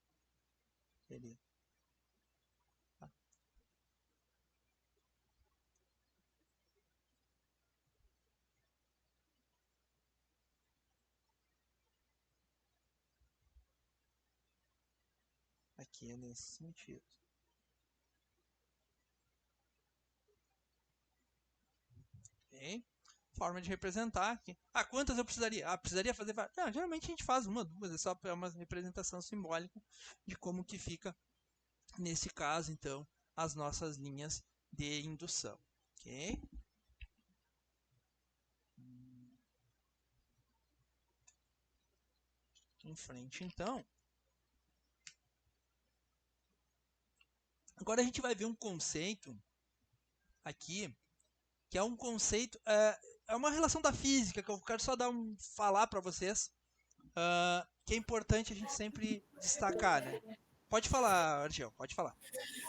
seria aqui é nesse sentido. Ok? Forma de representar aqui. Ah, quantas eu precisaria? Ah, precisaria fazer várias. Não, geralmente a gente faz uma, duas, é só para uma representação simbólica de como que fica, nesse caso, então, as nossas linhas de indução. Ok? Em frente, então. Agora a gente vai ver um conceito aqui, que é um conceito, é uma relação da física, que eu quero só falar para vocês, que é importante a gente sempre destacar, né? Pode falar, Argel, pode falar.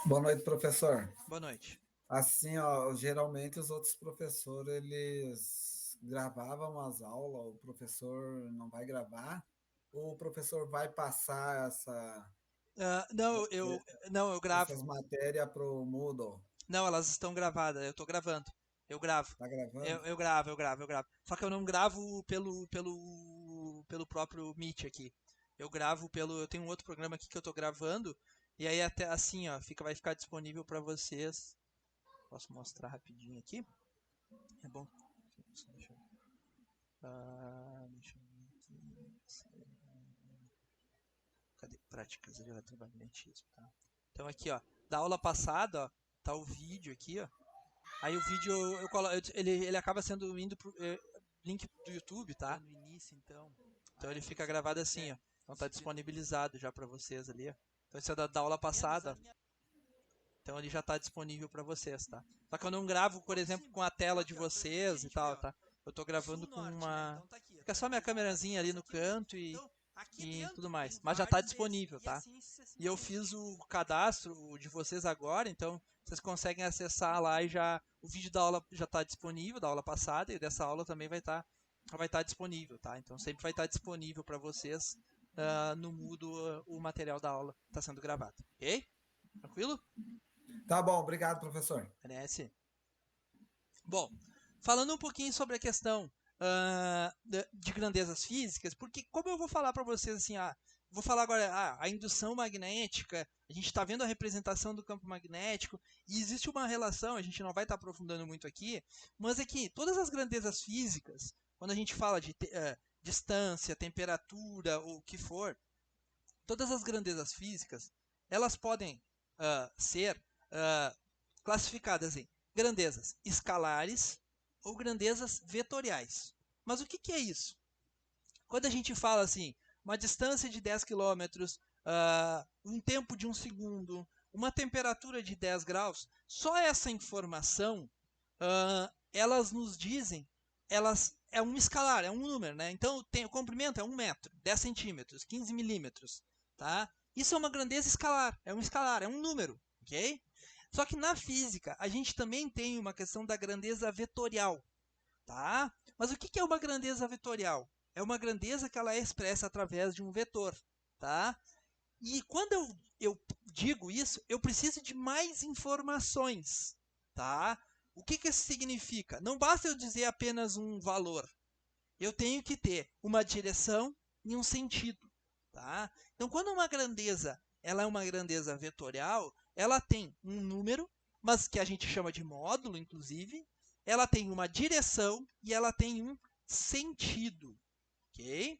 Boa noite, professor. Boa noite. Assim, ó, geralmente os outros professores, eles gravavam as aulas, o professor não vai gravar, ou o professor vai passar Não, eu gravo. essas matérias para o Moodle? Não, elas estão gravadas, eu estou gravando. Eu gravo. Tá gravando? Eu gravo. Só que eu não gravo pelo próprio Meet aqui. Eu gravo eu tenho um outro programa aqui que eu estou gravando, e aí até assim, ó, vai ficar disponível para vocês. Posso mostrar rapidinho aqui? É bom. Deixa eu ver aqui. Cadê? Práticas de eletromagnetismo, tá? Então aqui, ó, da aula passada, ó, tá o vídeo aqui, ó. Aí o vídeo ele acaba sendo indo pro link do YouTube, tá? No início, então. Então ele fica gravado assim, ó. Então tá disponibilizado já para vocês ali, ó. Então isso é da aula passada. Então ele já tá disponível para vocês, tá? Só que eu não gravo, por exemplo, com a tela de vocês e tal, tá? Eu tô gravando com uma... Fica só minha câmerazinha ali no canto e tudo mais. Mas já tá disponível, tá? E eu fiz o cadastro de vocês agora, então vocês conseguem acessar lá e já... O vídeo da aula já tá disponível, da aula passada, e dessa aula também vai tá disponível, tá? Então sempre vai estar disponível para vocês no Moodle o material da aula está sendo gravado, ok? Tranquilo? Tá bom, obrigado, professor. Parece. Bom, falando um pouquinho sobre a questão de grandezas físicas, porque como eu vou falar para vocês assim, vou falar agora a indução magnética, a gente está vendo a representação do campo magnético, e existe uma relação, a gente não vai estar aprofundando muito aqui, mas é que todas as grandezas físicas, quando a gente fala de distância, temperatura ou o que for, todas as grandezas físicas, elas podem ser classificadas em grandezas escalares ou grandezas vetoriais. Mas o que é isso? Quando a gente fala assim, uma distância de 10 km, um tempo de 1 segundo, uma temperatura de 10 graus, só essa informação, elas nos dizem, é um escalar, é um número, né? Então o comprimento é 1 metro, 10 centímetros, 15 milímetros, tá? Isso é uma grandeza escalar, é um número, ok? Só que na física, a gente também tem uma questão da grandeza vetorial, tá? Mas o que é uma grandeza vetorial? É uma grandeza que ela é expressa através de um vetor, tá? E quando eu digo isso, eu preciso de mais informações, tá? O que isso significa? Não basta eu dizer apenas um valor. Eu tenho que ter uma direção e um sentido, tá? Então, quando uma grandeza ela é uma grandeza vetorial, ela tem um número, mas que a gente chama de módulo, inclusive. Ela tem uma direção e ela tem um sentido, ok?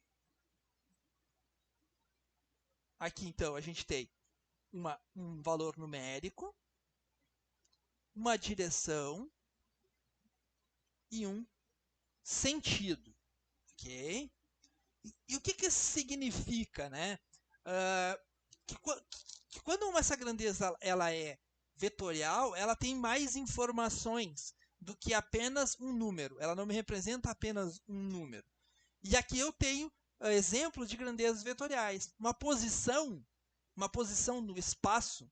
Aqui, então, a gente tem um valor numérico, uma direção e um sentido, ok? E o que isso significa, né? Que quando essa grandeza ela é vetorial, ela tem mais informações do que apenas um número. Ela não me representa apenas um número. E aqui eu tenho exemplos de grandezas vetoriais. Uma posição no espaço,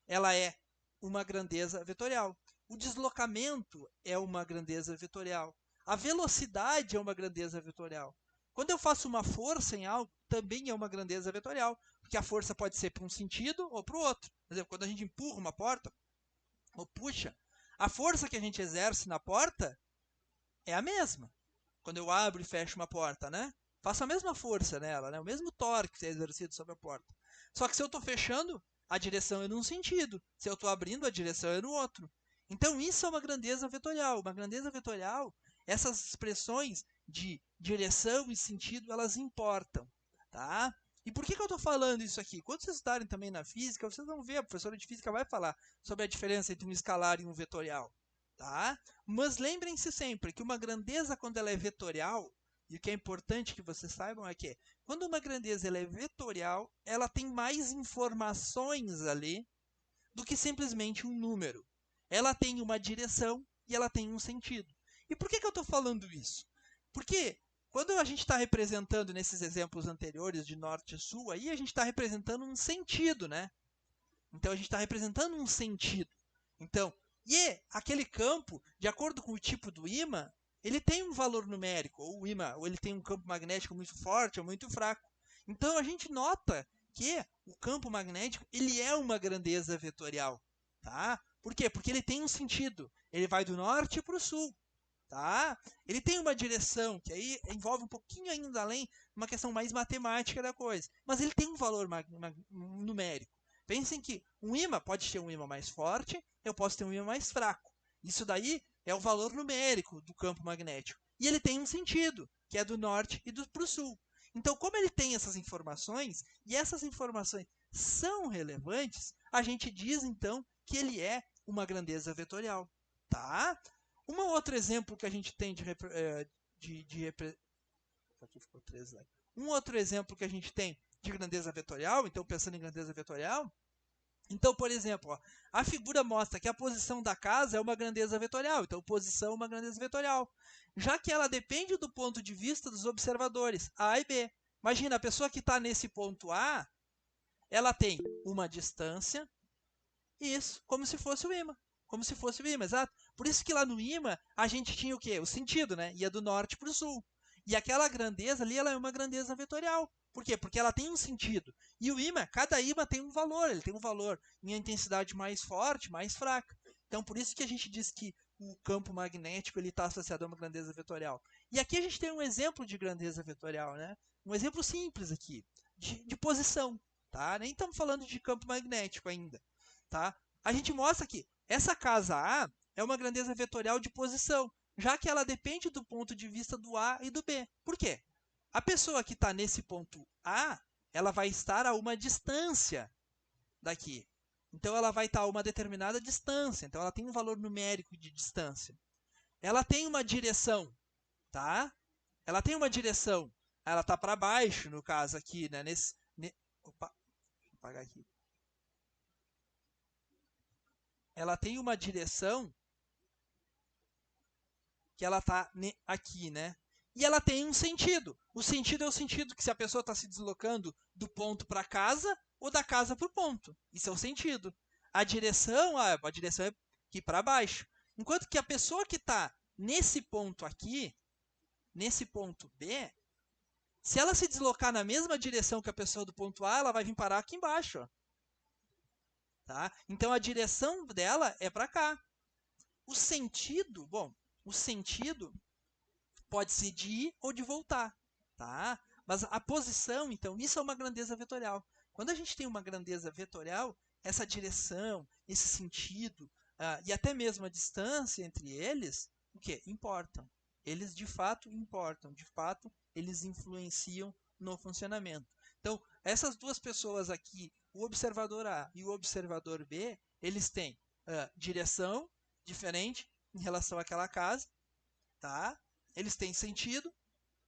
ela é uma grandeza vetorial. O deslocamento é uma grandeza vetorial. A velocidade é uma grandeza vetorial. Quando eu faço uma força em algo, também é uma grandeza vetorial, porque a força pode ser para um sentido ou para o outro. Por exemplo, quando a gente empurra uma porta ou puxa, a força que a gente exerce na porta é a mesma. Quando eu abro e fecho uma porta, né? Faço a mesma força nela, né? O mesmo torque que é exercido sobre a porta. Só que se eu estou fechando, a direção é num sentido. Se eu estou abrindo, a direção é no outro. Então isso é uma grandeza vetorial. Uma grandeza vetorial, essas expressões de direção e sentido, elas importam, tá? E por que eu estou falando isso aqui? Quando vocês estudarem também na física, vocês vão ver, a professora de física vai falar sobre a diferença entre um escalar e um vetorial, tá? Mas lembrem-se sempre que uma grandeza, quando ela é vetorial, e o que é importante que vocês saibam é que quando uma grandeza ela é vetorial, ela tem mais informações ali do que simplesmente um número. Ela tem uma direção e ela tem um sentido. E por que eu estou falando isso? Porque quando a gente está representando nesses exemplos anteriores de norte e sul, aí a gente está representando um sentido, né? Então a gente está representando um sentido. Então, aquele campo, de acordo com o tipo do ímã, ele tem um valor numérico, ou o ímã, ou ele tem um campo magnético muito forte ou muito fraco. Então a gente nota que o campo magnético ele é uma grandeza vetorial, tá? Por quê? Porque ele tem um sentido. Ele vai do norte para o sul. Tá? Ele tem uma direção, que aí envolve um pouquinho ainda além, uma questão mais matemática da coisa. Mas ele tem um valor numérico. Pensem que um ímã pode ter um ímã mais forte, eu posso ter um ímã mais fraco. Isso daí é o valor numérico do campo magnético. E ele tem um sentido, que é do norte e para o sul. Então, como ele tem essas informações, e essas informações são relevantes, a gente diz, então, que ele é uma grandeza vetorial. Tá? Um outro exemplo que a gente tem aqui ficou 3 lá. Um outro exemplo que a gente tem de grandeza vetorial, então pensando em grandeza vetorial, então, por exemplo, ó, a figura mostra que a posição da casa é uma grandeza vetorial, então posição é uma grandeza vetorial, já que ela depende do ponto de vista dos observadores, A e B. Imagina, a pessoa que está nesse ponto A, ela tem uma distância, isso, como se fosse o ímã. Como se fosse o ímã, exato. Por isso que lá no ímã a gente tinha o quê? O sentido, né? Ia do norte para o sul. E aquela grandeza ali, ela é uma grandeza vetorial. Por quê? Porque ela tem um sentido. E o ímã, cada ímã tem um valor. Ele tem um valor em intensidade mais forte, mais fraca. Então, por isso que a gente diz que o campo magnético está associado a uma grandeza vetorial. E aqui a gente tem um exemplo de grandeza vetorial, né? Um exemplo simples aqui, de posição. Tá? Nem estamos falando de campo magnético ainda. Tá? A gente mostra que essa casa A é uma grandeza vetorial de posição, já que ela depende do ponto de vista do A e do B. Por quê? A pessoa que está nesse ponto A, ela vai estar a uma distância daqui. Então, ela vai estar a uma determinada distância. Então, ela tem um valor numérico de distância. Ela tem uma direção, tá? Ela tem uma direção. Ela está para baixo, no caso aqui, né? Opa, deixa eu apagar aqui. Ela tem uma direção que ela está aqui, né? E ela tem um sentido. O sentido é o sentido que se a pessoa está se deslocando do ponto para casa ou da casa para o ponto. Isso é o sentido. A direção é aqui para baixo. Enquanto que a pessoa que está nesse ponto aqui, nesse ponto B, se ela se deslocar na mesma direção que a pessoa do ponto A, ela vai vir parar aqui embaixo. Ó. Tá? Então, a direção dela é para cá. O sentido pode ser de ir ou de voltar. Tá? Mas a posição, então, isso é uma grandeza vetorial. Quando a gente tem uma grandeza vetorial, essa direção, esse sentido, e até mesmo a distância entre eles, o quê? Importam. Eles, de fato, importam. De fato, eles influenciam no funcionamento. Então, essas duas pessoas aqui, o observador A e o observador B, eles têm direção diferente em relação àquela casa, tá? Eles têm sentido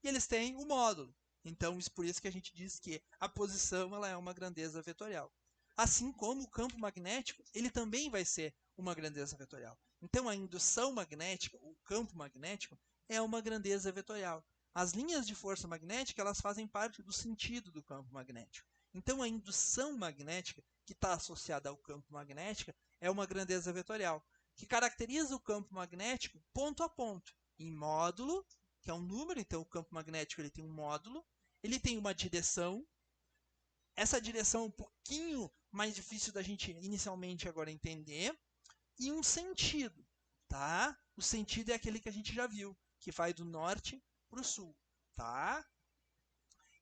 e eles têm o módulo. Então, por isso que a gente diz que a posição ela é uma grandeza vetorial. Assim como o campo magnético, ele também vai ser uma grandeza vetorial. Então, a indução magnética, o campo magnético, é uma grandeza vetorial. As linhas de força magnética, elas fazem parte do sentido do campo magnético. Então, a indução magnética, que está associada ao campo magnético, é uma grandeza vetorial, que caracteriza o campo magnético ponto a ponto, em módulo, que é um número, então o campo magnético ele tem um módulo, ele tem uma direção, essa direção é um pouquinho mais difícil da gente inicialmente agora entender, e um sentido, tá? O sentido é aquele que a gente já viu, que vai do norte para o sul, tá?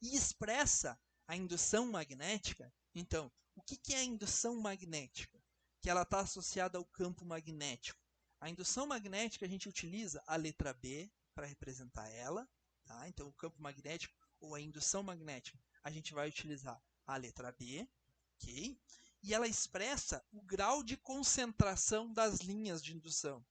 E expressa a indução magnética. Então, o que é a indução magnética? Que ela está associada ao campo magnético. A indução magnética a gente utiliza a letra B para representar ela, tá? Então, o campo magnético ou a indução magnética, a gente vai utilizar a letra B, ok? E ela expressa o grau de concentração das linhas de indução.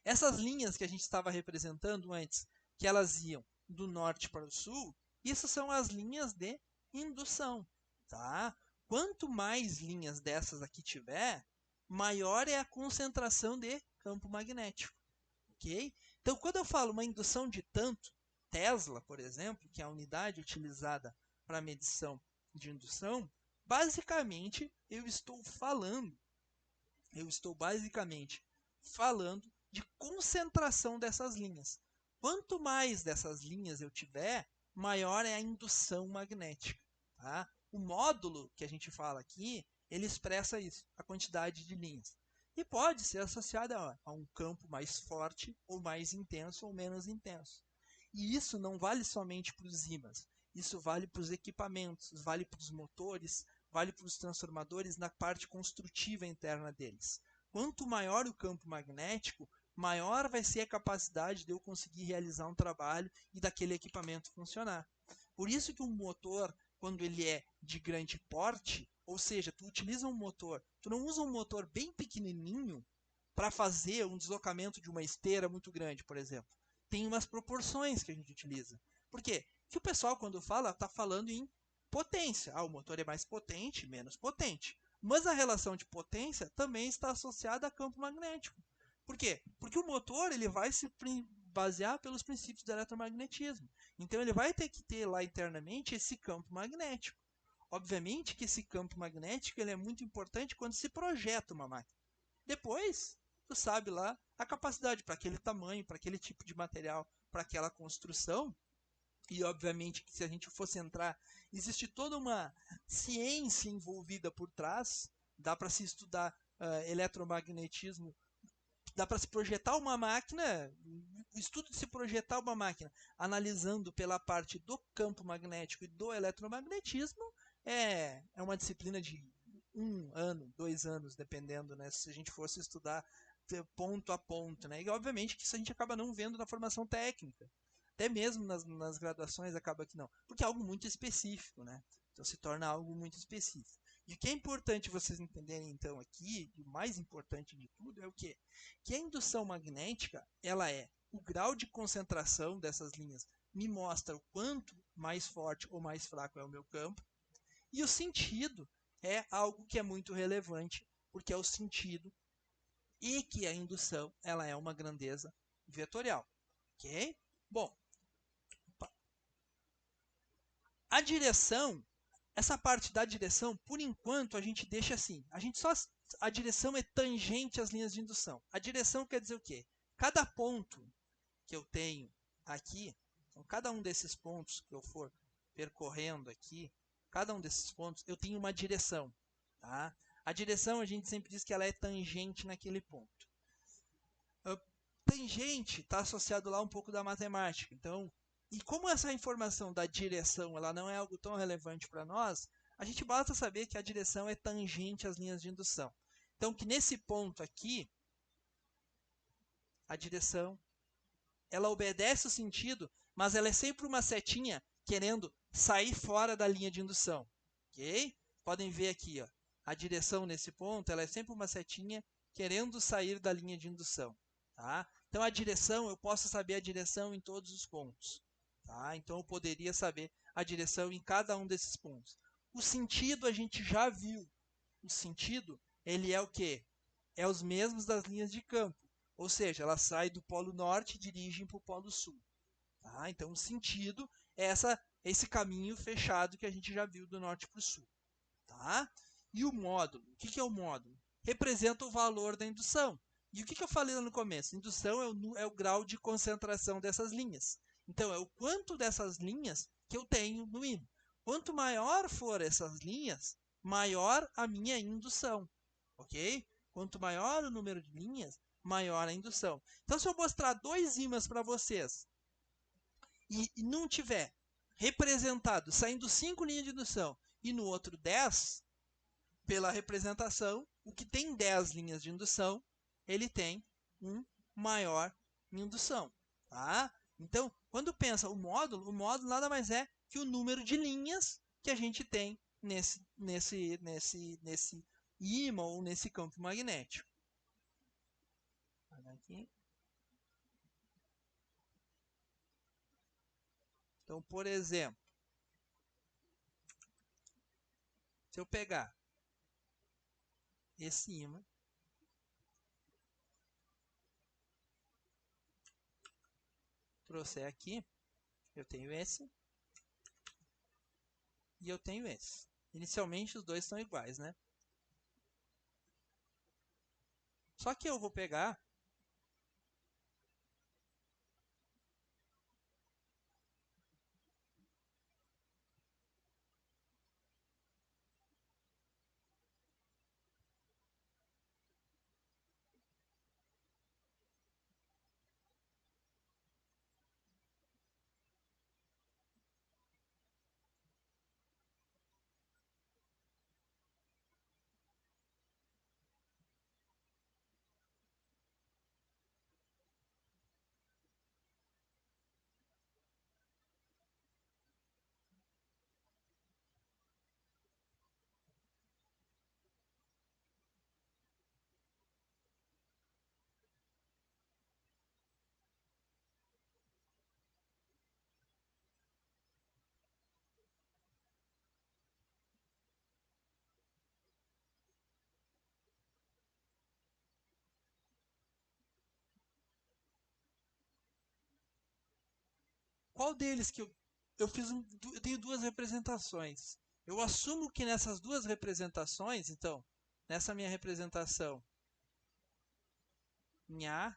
Essas linhas que a gente estava representando antes, que elas iam do norte para o sul, isso são as linhas de indução, tá? Quanto mais linhas dessas aqui tiver, maior é a concentração de campo magnético, ok? Então, quando eu falo uma indução de tanto, Tesla, por exemplo, que é a unidade utilizada para medição de indução, basicamente eu estou basicamente falando de concentração dessas linhas. Quanto mais dessas linhas eu tiver, maior é a indução magnética. Tá? O módulo que a gente fala aqui, ele expressa isso, a quantidade de linhas. E pode ser associada a um campo mais forte, ou mais intenso, ou menos intenso. E isso não vale somente para os ímãs. Isso vale para os equipamentos, vale para os motores, vale para os transformadores na parte construtiva interna deles. Quanto maior o campo magnético, maior vai ser a capacidade de eu conseguir realizar um trabalho e daquele equipamento funcionar. Por isso que um motor, quando ele é de grande porte, Ou seja, tu utiliza um motor, tu não usa um motor bem pequenininho para fazer um deslocamento de uma esteira muito grande, por exemplo. Tem umas proporções que a gente utiliza. Por quê? Porque o pessoal, quando fala, está falando em potência. O motor é mais potente, menos potente. Mas a relação de potência também está associada a campo magnético. Por quê? Porque o motor ele vai se basear pelos princípios do eletromagnetismo. Então ele vai ter que ter lá internamente esse campo magnético. Obviamente que esse campo magnético ele é muito importante quando se projeta uma máquina. Depois, tu sabe lá a capacidade para aquele tamanho, para aquele tipo de material, para aquela construção. E obviamente que se a gente fosse entrar, existe toda uma ciência envolvida por trás. Dá para se estudar eletromagnetismo, dá para se projetar uma máquina, o estudo de se projetar uma máquina, analisando pela parte do campo magnético e do eletromagnetismo, é uma disciplina de 1 ano, 2 anos, dependendo, né, se a gente fosse estudar ponto a ponto. Né? E obviamente que isso a gente acaba não vendo na formação técnica. Até mesmo nas graduações acaba que não. Porque é algo muito específico. Né? Então se torna algo muito específico. E o que é importante vocês entenderem então aqui, e o mais importante de tudo, é o quê? Que a indução magnética, ela é o grau de concentração dessas linhas, me mostra o quanto mais forte ou mais fraco é o meu campo. E o sentido é algo que é muito relevante, porque é o sentido e que a indução ela é uma grandeza vetorial. Ok? Bom, a direção, essa parte da direção, por enquanto, a gente deixa assim. A direção é tangente às linhas de indução. A direção quer dizer o quê? Cada ponto que eu tenho aqui, então cada um desses pontos que eu for percorrendo aqui, cada um desses pontos, eu tenho uma direção. Tá? A direção, a gente sempre diz que ela é tangente naquele ponto. Tangente está associado lá um pouco da matemática. Então, e como essa informação da direção ela não é algo tão relevante para nós, a gente basta saber que a direção é tangente às linhas de indução. Então, que nesse ponto aqui, a direção, ela obedece o sentido, mas ela é sempre uma setinha querendo sair fora da linha de indução. Ok? Podem ver aqui, ó, a direção nesse ponto, ela é sempre uma setinha querendo sair da linha de indução. Tá? Então, a direção, eu posso saber a direção em todos os pontos. Tá? Então, eu poderia saber a direção em cada um desses pontos. O sentido a gente já viu. O sentido, ele é o quê? É os mesmos das linhas de campo. Ou seja, ela sai do polo norte e dirigem para o polo sul. Tá? Então, o sentido é esse caminho fechado que a gente já viu do norte para o sul. Tá? E o módulo? O que é o módulo? Representa o valor da indução. E o que eu falei lá no começo? Indução é o grau de concentração dessas linhas. Então, é o quanto dessas linhas que eu tenho no ímã. Quanto maior for essas linhas, maior a minha indução. Ok? Quanto maior o número de linhas, maior a indução. Então, se eu mostrar 2 ímãs para vocês e não tiver representado, saindo 5 linhas de indução e no outro 10, pela representação, o que tem 10 linhas de indução, ele tem um maior indução. Tá? Então, quando pensa o módulo nada mais é que o número de linhas que a gente tem nesse ímã ou nesse campo magnético. Aqui. Então, por exemplo, se eu pegar esse ímã, trouxer aqui, eu tenho esse e eu tenho esse. Inicialmente os dois são iguais, né? Só que eu vou pegar qual deles que eu fiz eu tenho duas representações. Eu assumo que nessas duas representações, então, nessa minha representação em A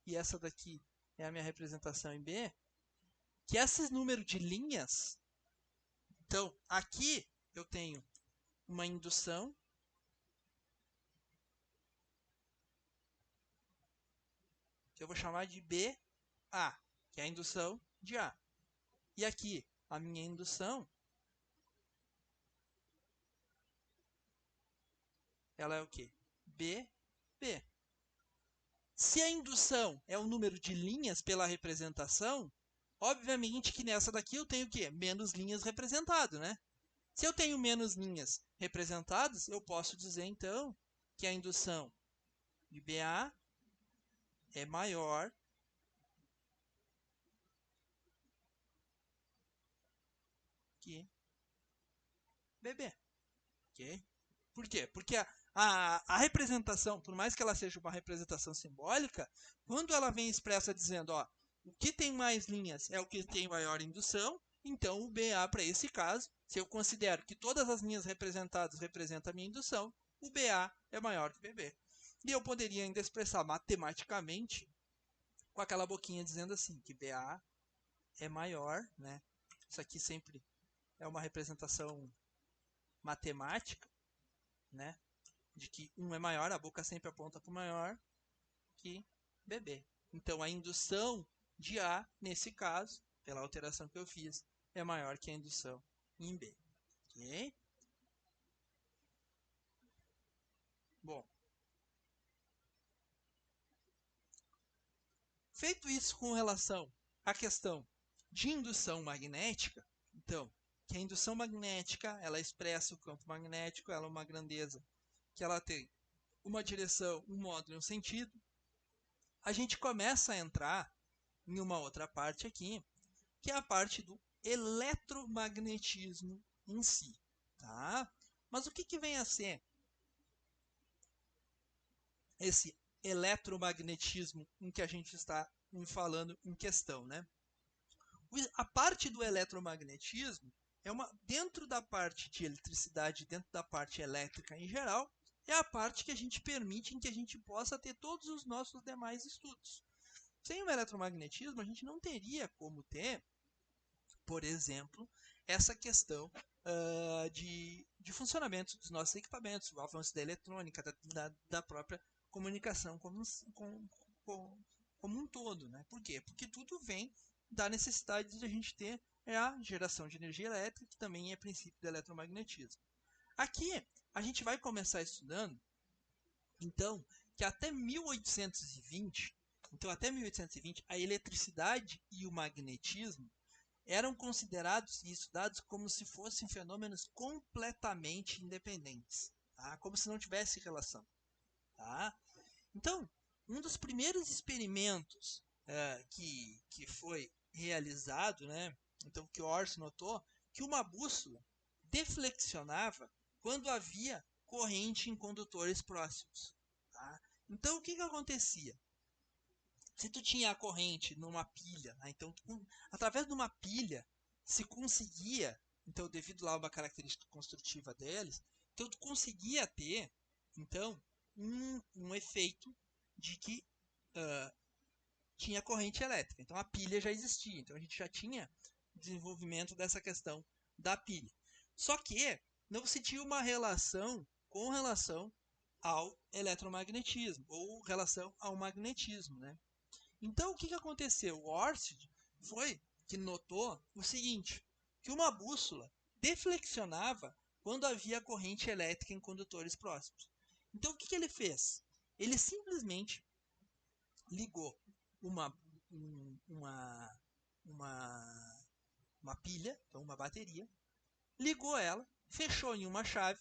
e essa daqui é a minha representação em B, que esse número de linhas, então, aqui eu tenho uma indução que eu vou chamar de BA, que é a indução de A. E aqui, a minha indução, ela é o quê? BB. Se a indução é o número de linhas pela representação, obviamente que nessa daqui eu tenho o quê? Menos linhas representado, né? Se eu tenho menos linhas representadas, eu posso dizer, então, que a indução de BA é maior que BB. Okay? Por quê? Porque a representação, por mais que ela seja uma representação simbólica, quando ela vem expressa dizendo, ó, o que tem mais linhas é o que tem maior indução, então o BA, para esse caso, se eu considero que todas as linhas representadas representam a minha indução, o BA é maior que o BB. E eu poderia ainda expressar matematicamente com aquela boquinha dizendo assim, que BA é maior, né? Isso aqui sempre é uma representação matemática, né? De que um é maior, a boca sempre aponta para o maior que BB. Então, a indução de A, nesse caso, pela alteração que eu fiz, é maior que a indução em B. Ok? Bom. Feito isso com relação à questão de indução magnética, então, que a indução magnética, ela expressa o campo magnético, ela é uma grandeza que ela tem uma direção, um módulo e um sentido, a gente começa a entrar em uma outra parte aqui, que é a parte do eletromagnetismo em si. Tá? Mas o que vem a ser esse eletromagnetismo em que a gente está falando em questão? Né? A parte do eletromagnetismo é dentro da parte de eletricidade, dentro da parte elétrica em geral, é a parte que a gente permite em que a gente possa ter todos os nossos demais estudos. Sem o eletromagnetismo, a gente não teria como ter, por exemplo, essa questão de funcionamento dos nossos equipamentos, o avanço da eletrônica, da própria comunicação como um todo. Né? Por quê? Porque tudo vem da necessidade de a gente ter a geração de energia elétrica, que também é princípio do eletromagnetismo. Aqui, a gente vai começar estudando, então, que até 1820, a eletricidade e o magnetismo eram considerados e estudados como se fossem fenômenos completamente independentes, tá? Como se não tivesse relação. Tá? Então, um dos primeiros experimentos que foi realizado, né? Então, que o Orson notou, que uma bússola deflexionava quando havia corrente em condutores próximos. Tá? Então, o que acontecia? Se tu tinha a corrente numa pilha, né? Então, através de uma pilha, se conseguia, então, devido lá a uma característica construtiva deles, então, tu conseguia ter, então, um efeito de que tinha corrente elétrica. Então, a pilha já existia. Então, a gente já tinha desenvolvimento dessa questão da pilha. Só que não se tinha uma relação com relação ao eletromagnetismo, ou relação ao magnetismo, né? Então, o que aconteceu? O Oersted foi que notou o seguinte, que uma bússola deflexionava quando havia corrente elétrica em condutores próximos. Então, o que ele fez? Ele simplesmente ligou uma pilha, então uma bateria, ligou ela, fechou em uma chave,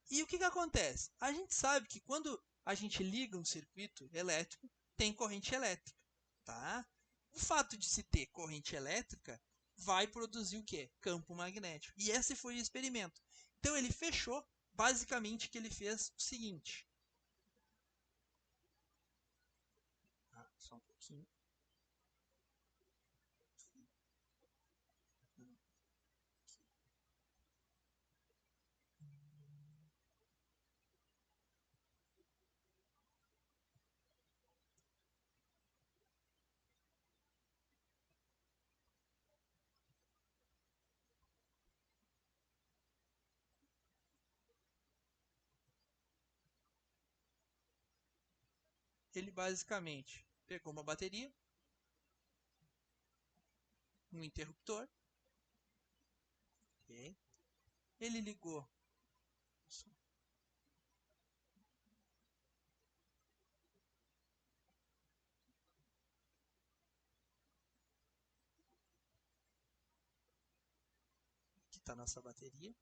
e o que acontece? A gente sabe que quando a gente liga um circuito elétrico, tem corrente elétrica. Tá? O fato de se ter corrente elétrica vai produzir o quê? Campo magnético. E esse foi o experimento. Então ele fechou, basicamente que ele fez o seguinte. Só um pouquinho. ele basicamente pegou uma bateria, um interruptor, okay. Ele ligou aqui está a nossa bateria.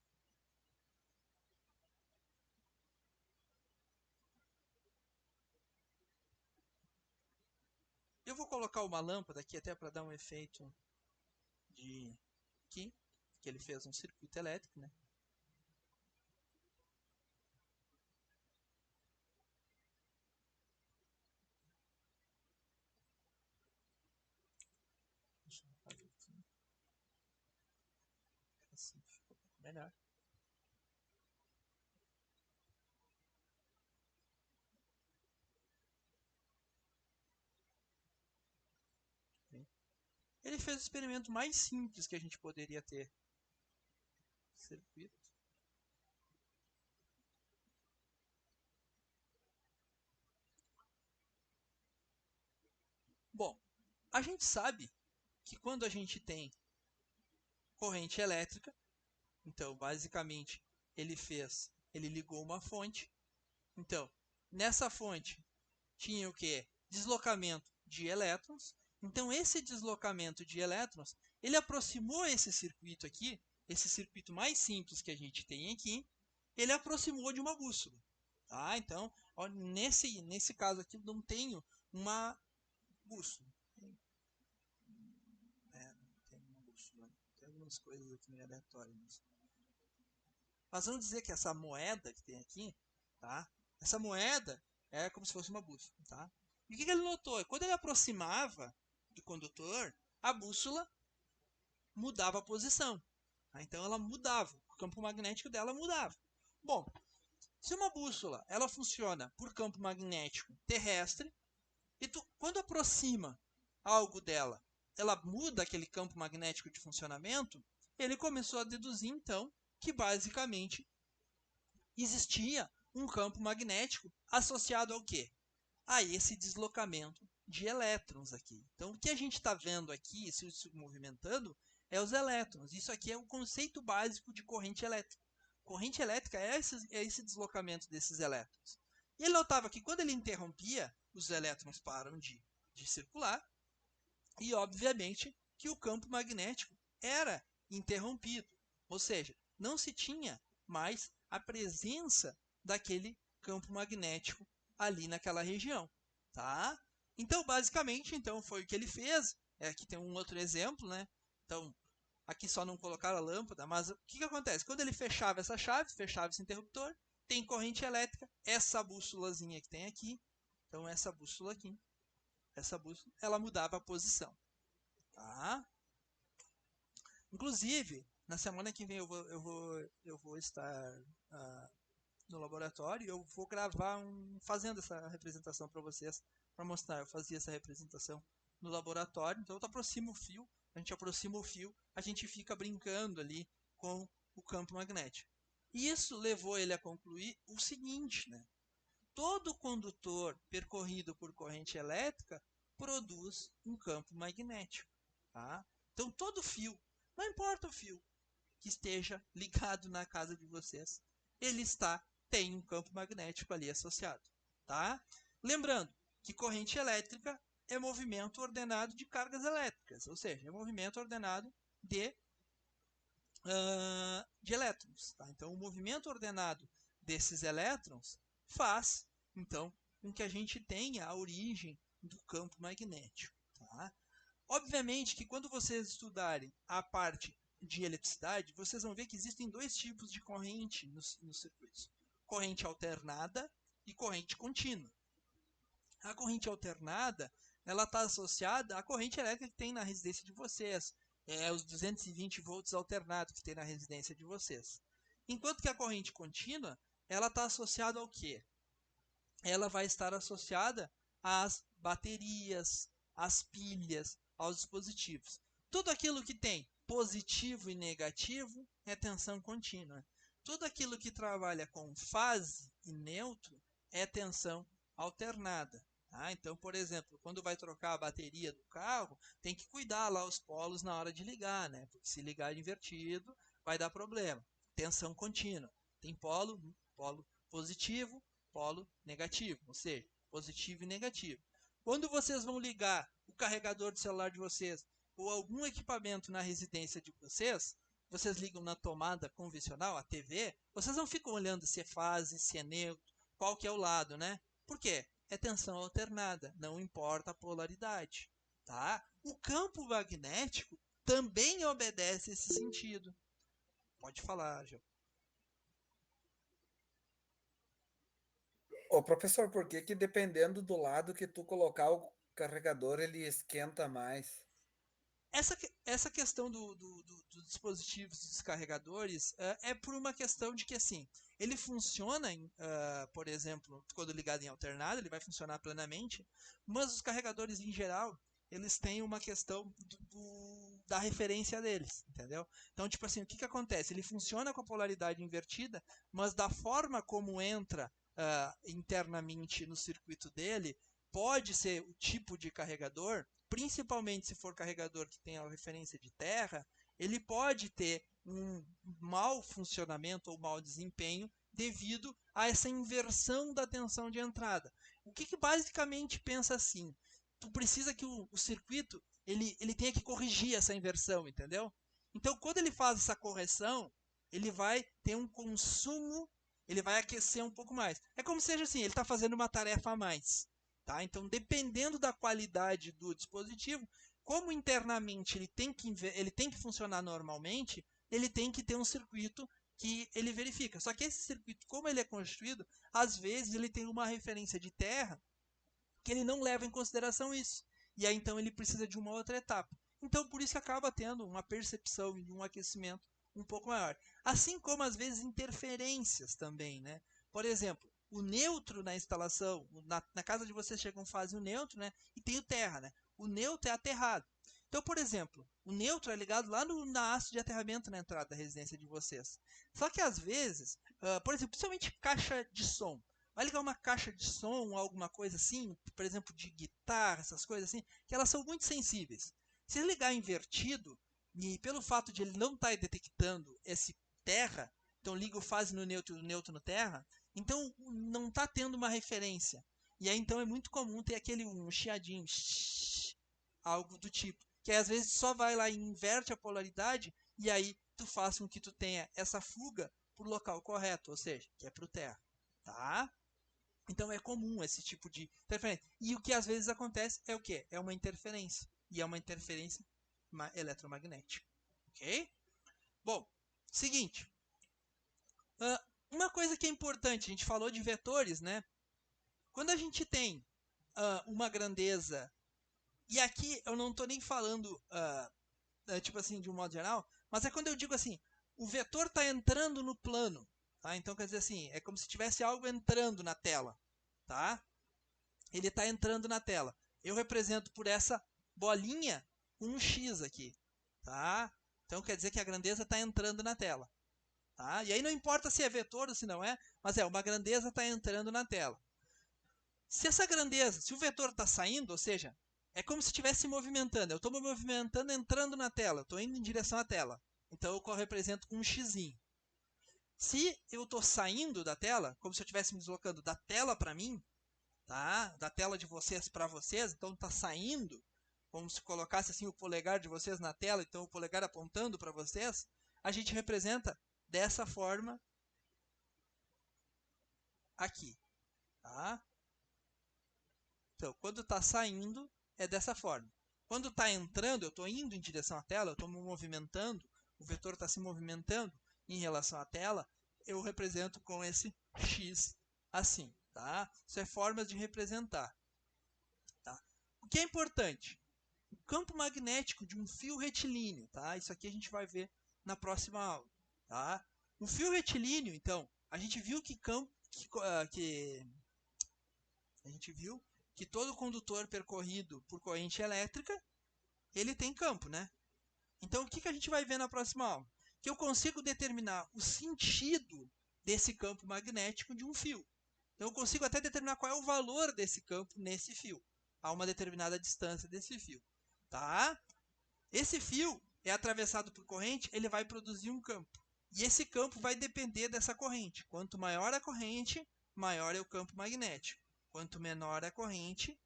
Eu vou colocar uma lâmpada aqui até para dar um efeito de aqui, que ele fez um circuito elétrico, né? Deixa eu fazer aqui. Assim ficou melhor. Ele fez o experimento mais simples que a gente poderia ter. Circuito. Bom, a gente sabe que quando a gente tem corrente elétrica, então basicamente ele ligou uma fonte. Então, nessa fonte tinha o que? Deslocamento de elétrons. Então, esse deslocamento de elétrons, ele aproximou esse circuito aqui, esse circuito mais simples que a gente tem aqui, ele aproximou de uma bússola. Tá? Então, ó, nesse caso aqui, não tenho uma bússola. Tem uma bússola. Tem algumas coisas aqui meio aleatórias. Mas vamos dizer que essa moeda que tem aqui, tá? Essa moeda é como se fosse uma bússola. Tá? E o que ele notou? Quando ele aproximava do condutor, a bússola mudava a posição. Tá? Então ela mudava, o campo magnético dela mudava. Bom, se uma bússola ela funciona por campo magnético terrestre, e quando aproxima algo dela, ela muda aquele campo magnético de funcionamento, ele começou a deduzir então que basicamente existia um campo magnético associado ao quê? A esse deslocamento de elétrons aqui. Então, o que a gente está vendo aqui, se movimentando, é os elétrons. Isso aqui é o conceito básico de corrente elétrica. Corrente elétrica é esse deslocamento desses elétrons. E ele notava que quando ele interrompia, os elétrons param de circular e, obviamente, que o campo magnético era interrompido. Ou seja, não se tinha mais a presença daquele campo magnético ali naquela região, tá? Então, basicamente, então foi o que ele fez. Aqui tem um outro exemplo, né? Então, aqui só não colocaram a lâmpada, mas o que acontece? Quando ele fechava essa chave, fechava esse interruptor, tem corrente elétrica, essa bússolazinha que tem aqui, então essa bússola aqui, essa bússola, ela mudava a posição, tá? Inclusive, na semana que vem eu vou estar no laboratório, eu vou gravar fazendo essa representação para vocês, para mostrar. Eu fazia essa representação no laboratório, então eu aproximo o fio, a gente aproxima o fio, a gente fica brincando ali com o campo magnético. E isso levou ele a concluir o seguinte, né? Todo condutor percorrido por corrente elétrica produz um campo magnético. Tá? Então todo fio, não importa o fio que esteja ligado na casa de vocês, ele tem um campo magnético ali associado. Tá? Lembrando que corrente elétrica é movimento ordenado de cargas elétricas, ou seja, é movimento ordenado de elétrons. Tá? Então, o movimento ordenado desses elétrons faz, então, com que a gente tenha a origem do campo magnético. Tá? Obviamente que quando vocês estudarem a parte de eletricidade, vocês vão ver que existem dois tipos de corrente nos circuitos. Corrente alternada e corrente contínua. A corrente alternada, ela está associada à corrente elétrica que tem na residência de vocês. Os 220 volts alternados que tem na residência de vocês. Enquanto que a corrente contínua, ela está associada ao quê? Ela vai estar associada às baterias, às pilhas, aos dispositivos. Tudo aquilo que tem positivo e negativo é tensão contínua. Tudo aquilo que trabalha com fase e neutro é tensão alternada. Então, por exemplo, quando vai trocar a bateria do carro, tem que cuidar lá os polos na hora de ligar, né? Porque se ligar invertido, vai dar problema. Tensão contínua. Tem polo positivo, polo negativo, ou seja, positivo e negativo. Quando vocês vão ligar o carregador do celular de vocês ou algum equipamento na residência de vocês, vocês ligam na tomada convencional, a TV, vocês não ficam olhando se é fase, se é neutro, qual que é o lado, né? Por quê? É tensão alternada, não importa a polaridade, tá? O campo magnético também obedece esse sentido. Pode falar, João. Ô, professor, por que que dependendo do lado que tu colocar o carregador, ele esquenta mais? Essa questão dos dispositivos descarregadores é por uma questão de que, assim, ele funciona, por exemplo, quando ligado em alternado, ele vai funcionar plenamente, mas os carregadores, em geral, eles têm uma questão da referência deles, entendeu? Então, tipo assim, o que acontece? Ele funciona com a polaridade invertida, mas da forma como entra internamente no circuito dele, pode ser o tipo de carregador, principalmente se for carregador que tem a referência de terra, ele pode ter um mau funcionamento ou mau desempenho devido a essa inversão da tensão de entrada. O que basicamente pensa assim? Tu precisa que o circuito ele tenha que corrigir essa inversão, entendeu? Então, quando ele faz essa correção, ele vai ter um consumo, ele vai aquecer um pouco mais. É como se seja assim, ele está fazendo uma tarefa a mais. Tá? Então, dependendo da qualidade do dispositivo, como internamente ele tem que funcionar normalmente, ele tem que ter um circuito que ele verifica. Só que esse circuito, como ele é construído, às vezes ele tem uma referência de terra que ele não leva em consideração isso. E aí, então, ele precisa de uma outra etapa. Então, por isso que acaba tendo uma percepção de um aquecimento um pouco maior. Assim como, às vezes, interferências também, né? Por exemplo, o neutro na instalação, na casa de vocês chegam fase o neutro, né? E tem o terra, né? O neutro é aterrado. Então, por exemplo, o neutro é ligado lá na haste de aterramento na entrada da residência de vocês. Só que às vezes, por exemplo, principalmente caixa de som. Vai ligar uma caixa de som, alguma coisa assim, por exemplo, de guitarra, essas coisas assim, que elas são muito sensíveis. Se ligar invertido, e pelo fato de ele não estar detectando esse terra, então liga o fase no neutro e o neutro no terra, então não está tendo uma referência. E aí então é muito comum ter aquele chiadinho, algo do tipo. Que aí, às vezes só vai lá e inverte a polaridade e aí tu faz com que tu tenha essa fuga para o local correto, ou seja, que é para o terra. Tá? Então é comum esse tipo de interferência. E o que às vezes acontece é o quê? É uma interferência. E é uma interferência eletromagnética. Ok? Bom, seguinte. Uma coisa que é importante, a gente falou de vetores, né? Quando a gente tem uma grandeza, e aqui eu não estou nem falando, tipo assim, de um modo geral, mas é quando eu digo assim, o vetor está entrando no plano. Tá? Então, quer dizer assim, é como se tivesse algo entrando na tela. Tá? Ele está entrando na tela. Eu represento por essa bolinha um X aqui. Tá? Então, quer dizer que a grandeza está entrando na tela. Tá? E aí não importa se é vetor ou se não é, mas uma grandeza está entrando na tela. Se essa grandeza, se o vetor está saindo, ou seja, é como se estivesse se movimentando. Eu estou me movimentando entrando na tela, estou indo em direção à tela. Então eu represento com um xzinho. Se eu estou saindo da tela, como se eu estivesse me deslocando da tela para mim, tá? Da tela de vocês para vocês, então está saindo, como se colocasse assim o polegar de vocês na tela, então o polegar apontando para vocês, a gente representa dessa forma aqui. Tá? Então, quando está saindo, é dessa forma. Quando está entrando, eu estou indo em direção à tela, eu estou me movimentando, o vetor está se movimentando em relação à tela, eu represento com esse X assim. Tá? Isso é formas de representar. Tá? O que é importante? O campo magnético de um fio retilíneo. Tá? Isso aqui a gente vai ver na próxima aula. Tá? O fio retilíneo, então, a gente viu que todo condutor percorrido por corrente elétrica, ele tem campo, né? Então, o que a gente vai ver na próxima aula? Que eu consigo determinar o sentido desse campo magnético de um fio. Então eu consigo até determinar qual é o valor desse campo nesse fio, a uma determinada distância desse fio. Tá? Esse fio é atravessado por corrente, ele vai produzir um campo. E esse campo vai depender dessa corrente. Quanto maior a corrente, maior é o campo magnético. Quanto menor a corrente,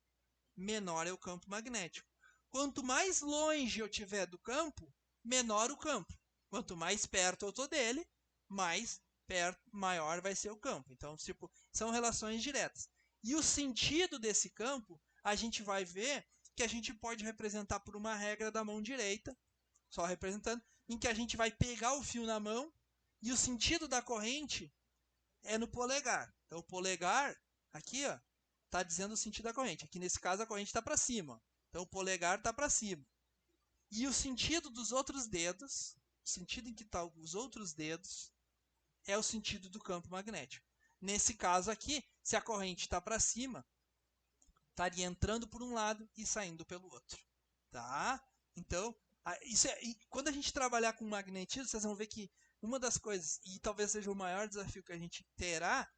menor é o campo magnético. Quanto mais longe eu tiver do campo, menor o campo. Quanto mais perto eu estou dele, maior vai ser o campo. Então, tipo, são relações diretas. E o sentido desse campo, a gente vai ver que a gente pode representar por uma regra da mão direita, só representando, em que a gente vai pegar o fio na mão e o sentido da corrente é no polegar. Então, o polegar, aqui, ó, está dizendo o sentido da corrente. Aqui, nesse caso, a corrente está para cima. Então, o polegar está para cima. E o sentido dos outros dedos, o sentido em que estão os outros dedos, é o sentido do campo magnético. Nesse caso aqui, se a corrente está para cima, estaria entrando por um lado e saindo pelo outro. Tá? Então, quando a gente trabalhar com magnetismo, vocês vão ver que uma das coisas, e talvez seja o maior desafio que a gente terá,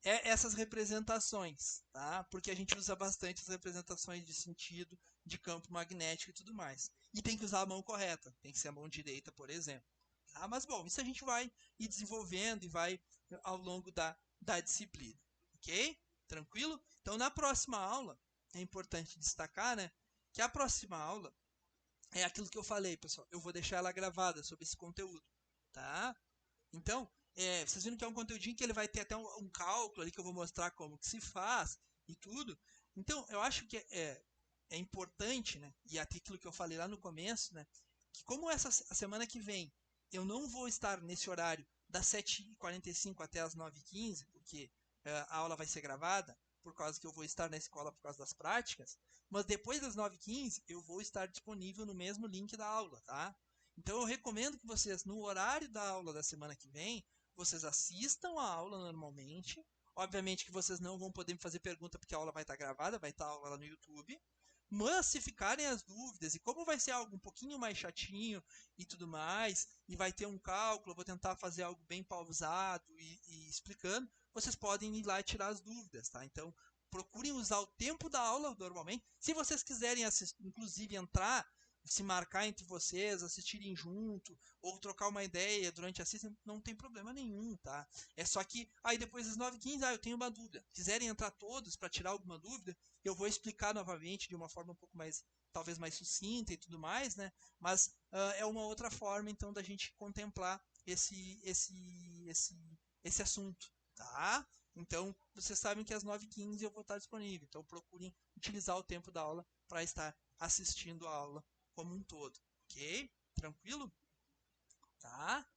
é essas representações, tá? Porque a gente usa bastante as representações de sentido, de campo magnético e tudo mais. E tem que usar a mão correta, tem que ser a mão direita, por exemplo. Tá? Mas, bom, isso a gente vai ir desenvolvendo e vai ao longo da disciplina. Ok? Tranquilo? Então, na próxima aula, é importante destacar, né, que a próxima aula é aquilo que eu falei, pessoal. Eu vou deixar ela gravada sobre esse conteúdo. Tá? Então, vocês viram que é um conteúdinho que ele vai ter até um cálculo ali que eu vou mostrar como que se faz e tudo. Então, eu acho que é importante, né, e até aquilo que eu falei lá no começo, né, que como a semana que vem eu não vou estar nesse horário das 7h45 até as 9h15, porque a aula vai ser gravada, por causa que eu vou estar na escola por causa das práticas, mas depois das 9h15 eu vou estar disponível no mesmo link da aula, tá? Então eu recomendo que vocês, no horário da aula da semana que vem, vocês assistam a aula normalmente. Obviamente que vocês não vão poder me fazer pergunta porque a aula vai estar gravada, vai estar a aula lá no YouTube. Mas se ficarem as dúvidas, e como vai ser algo um pouquinho mais chatinho e tudo mais, e vai ter um cálculo, eu vou tentar fazer algo bem pausado e explicando, vocês podem ir lá e tirar as dúvidas, tá? Então, procurem usar o tempo da aula normalmente. Se vocês quiserem, inclusive, entrar, se marcar entre vocês, assistirem junto, ou trocar uma ideia durante a sessão, não tem problema nenhum, tá? É só que, aí depois das 9h15, eu tenho uma dúvida. Quiserem entrar todos para tirar alguma dúvida, eu vou explicar novamente de uma forma um pouco mais, talvez mais sucinta e tudo mais, né? Mas é uma outra forma, então, da gente contemplar esse assunto, tá? Então, vocês sabem que às 9h15 eu vou estar disponível. Então, procurem utilizar o tempo da aula para estar assistindo a aula como um todo, ok? Tranquilo? Tá?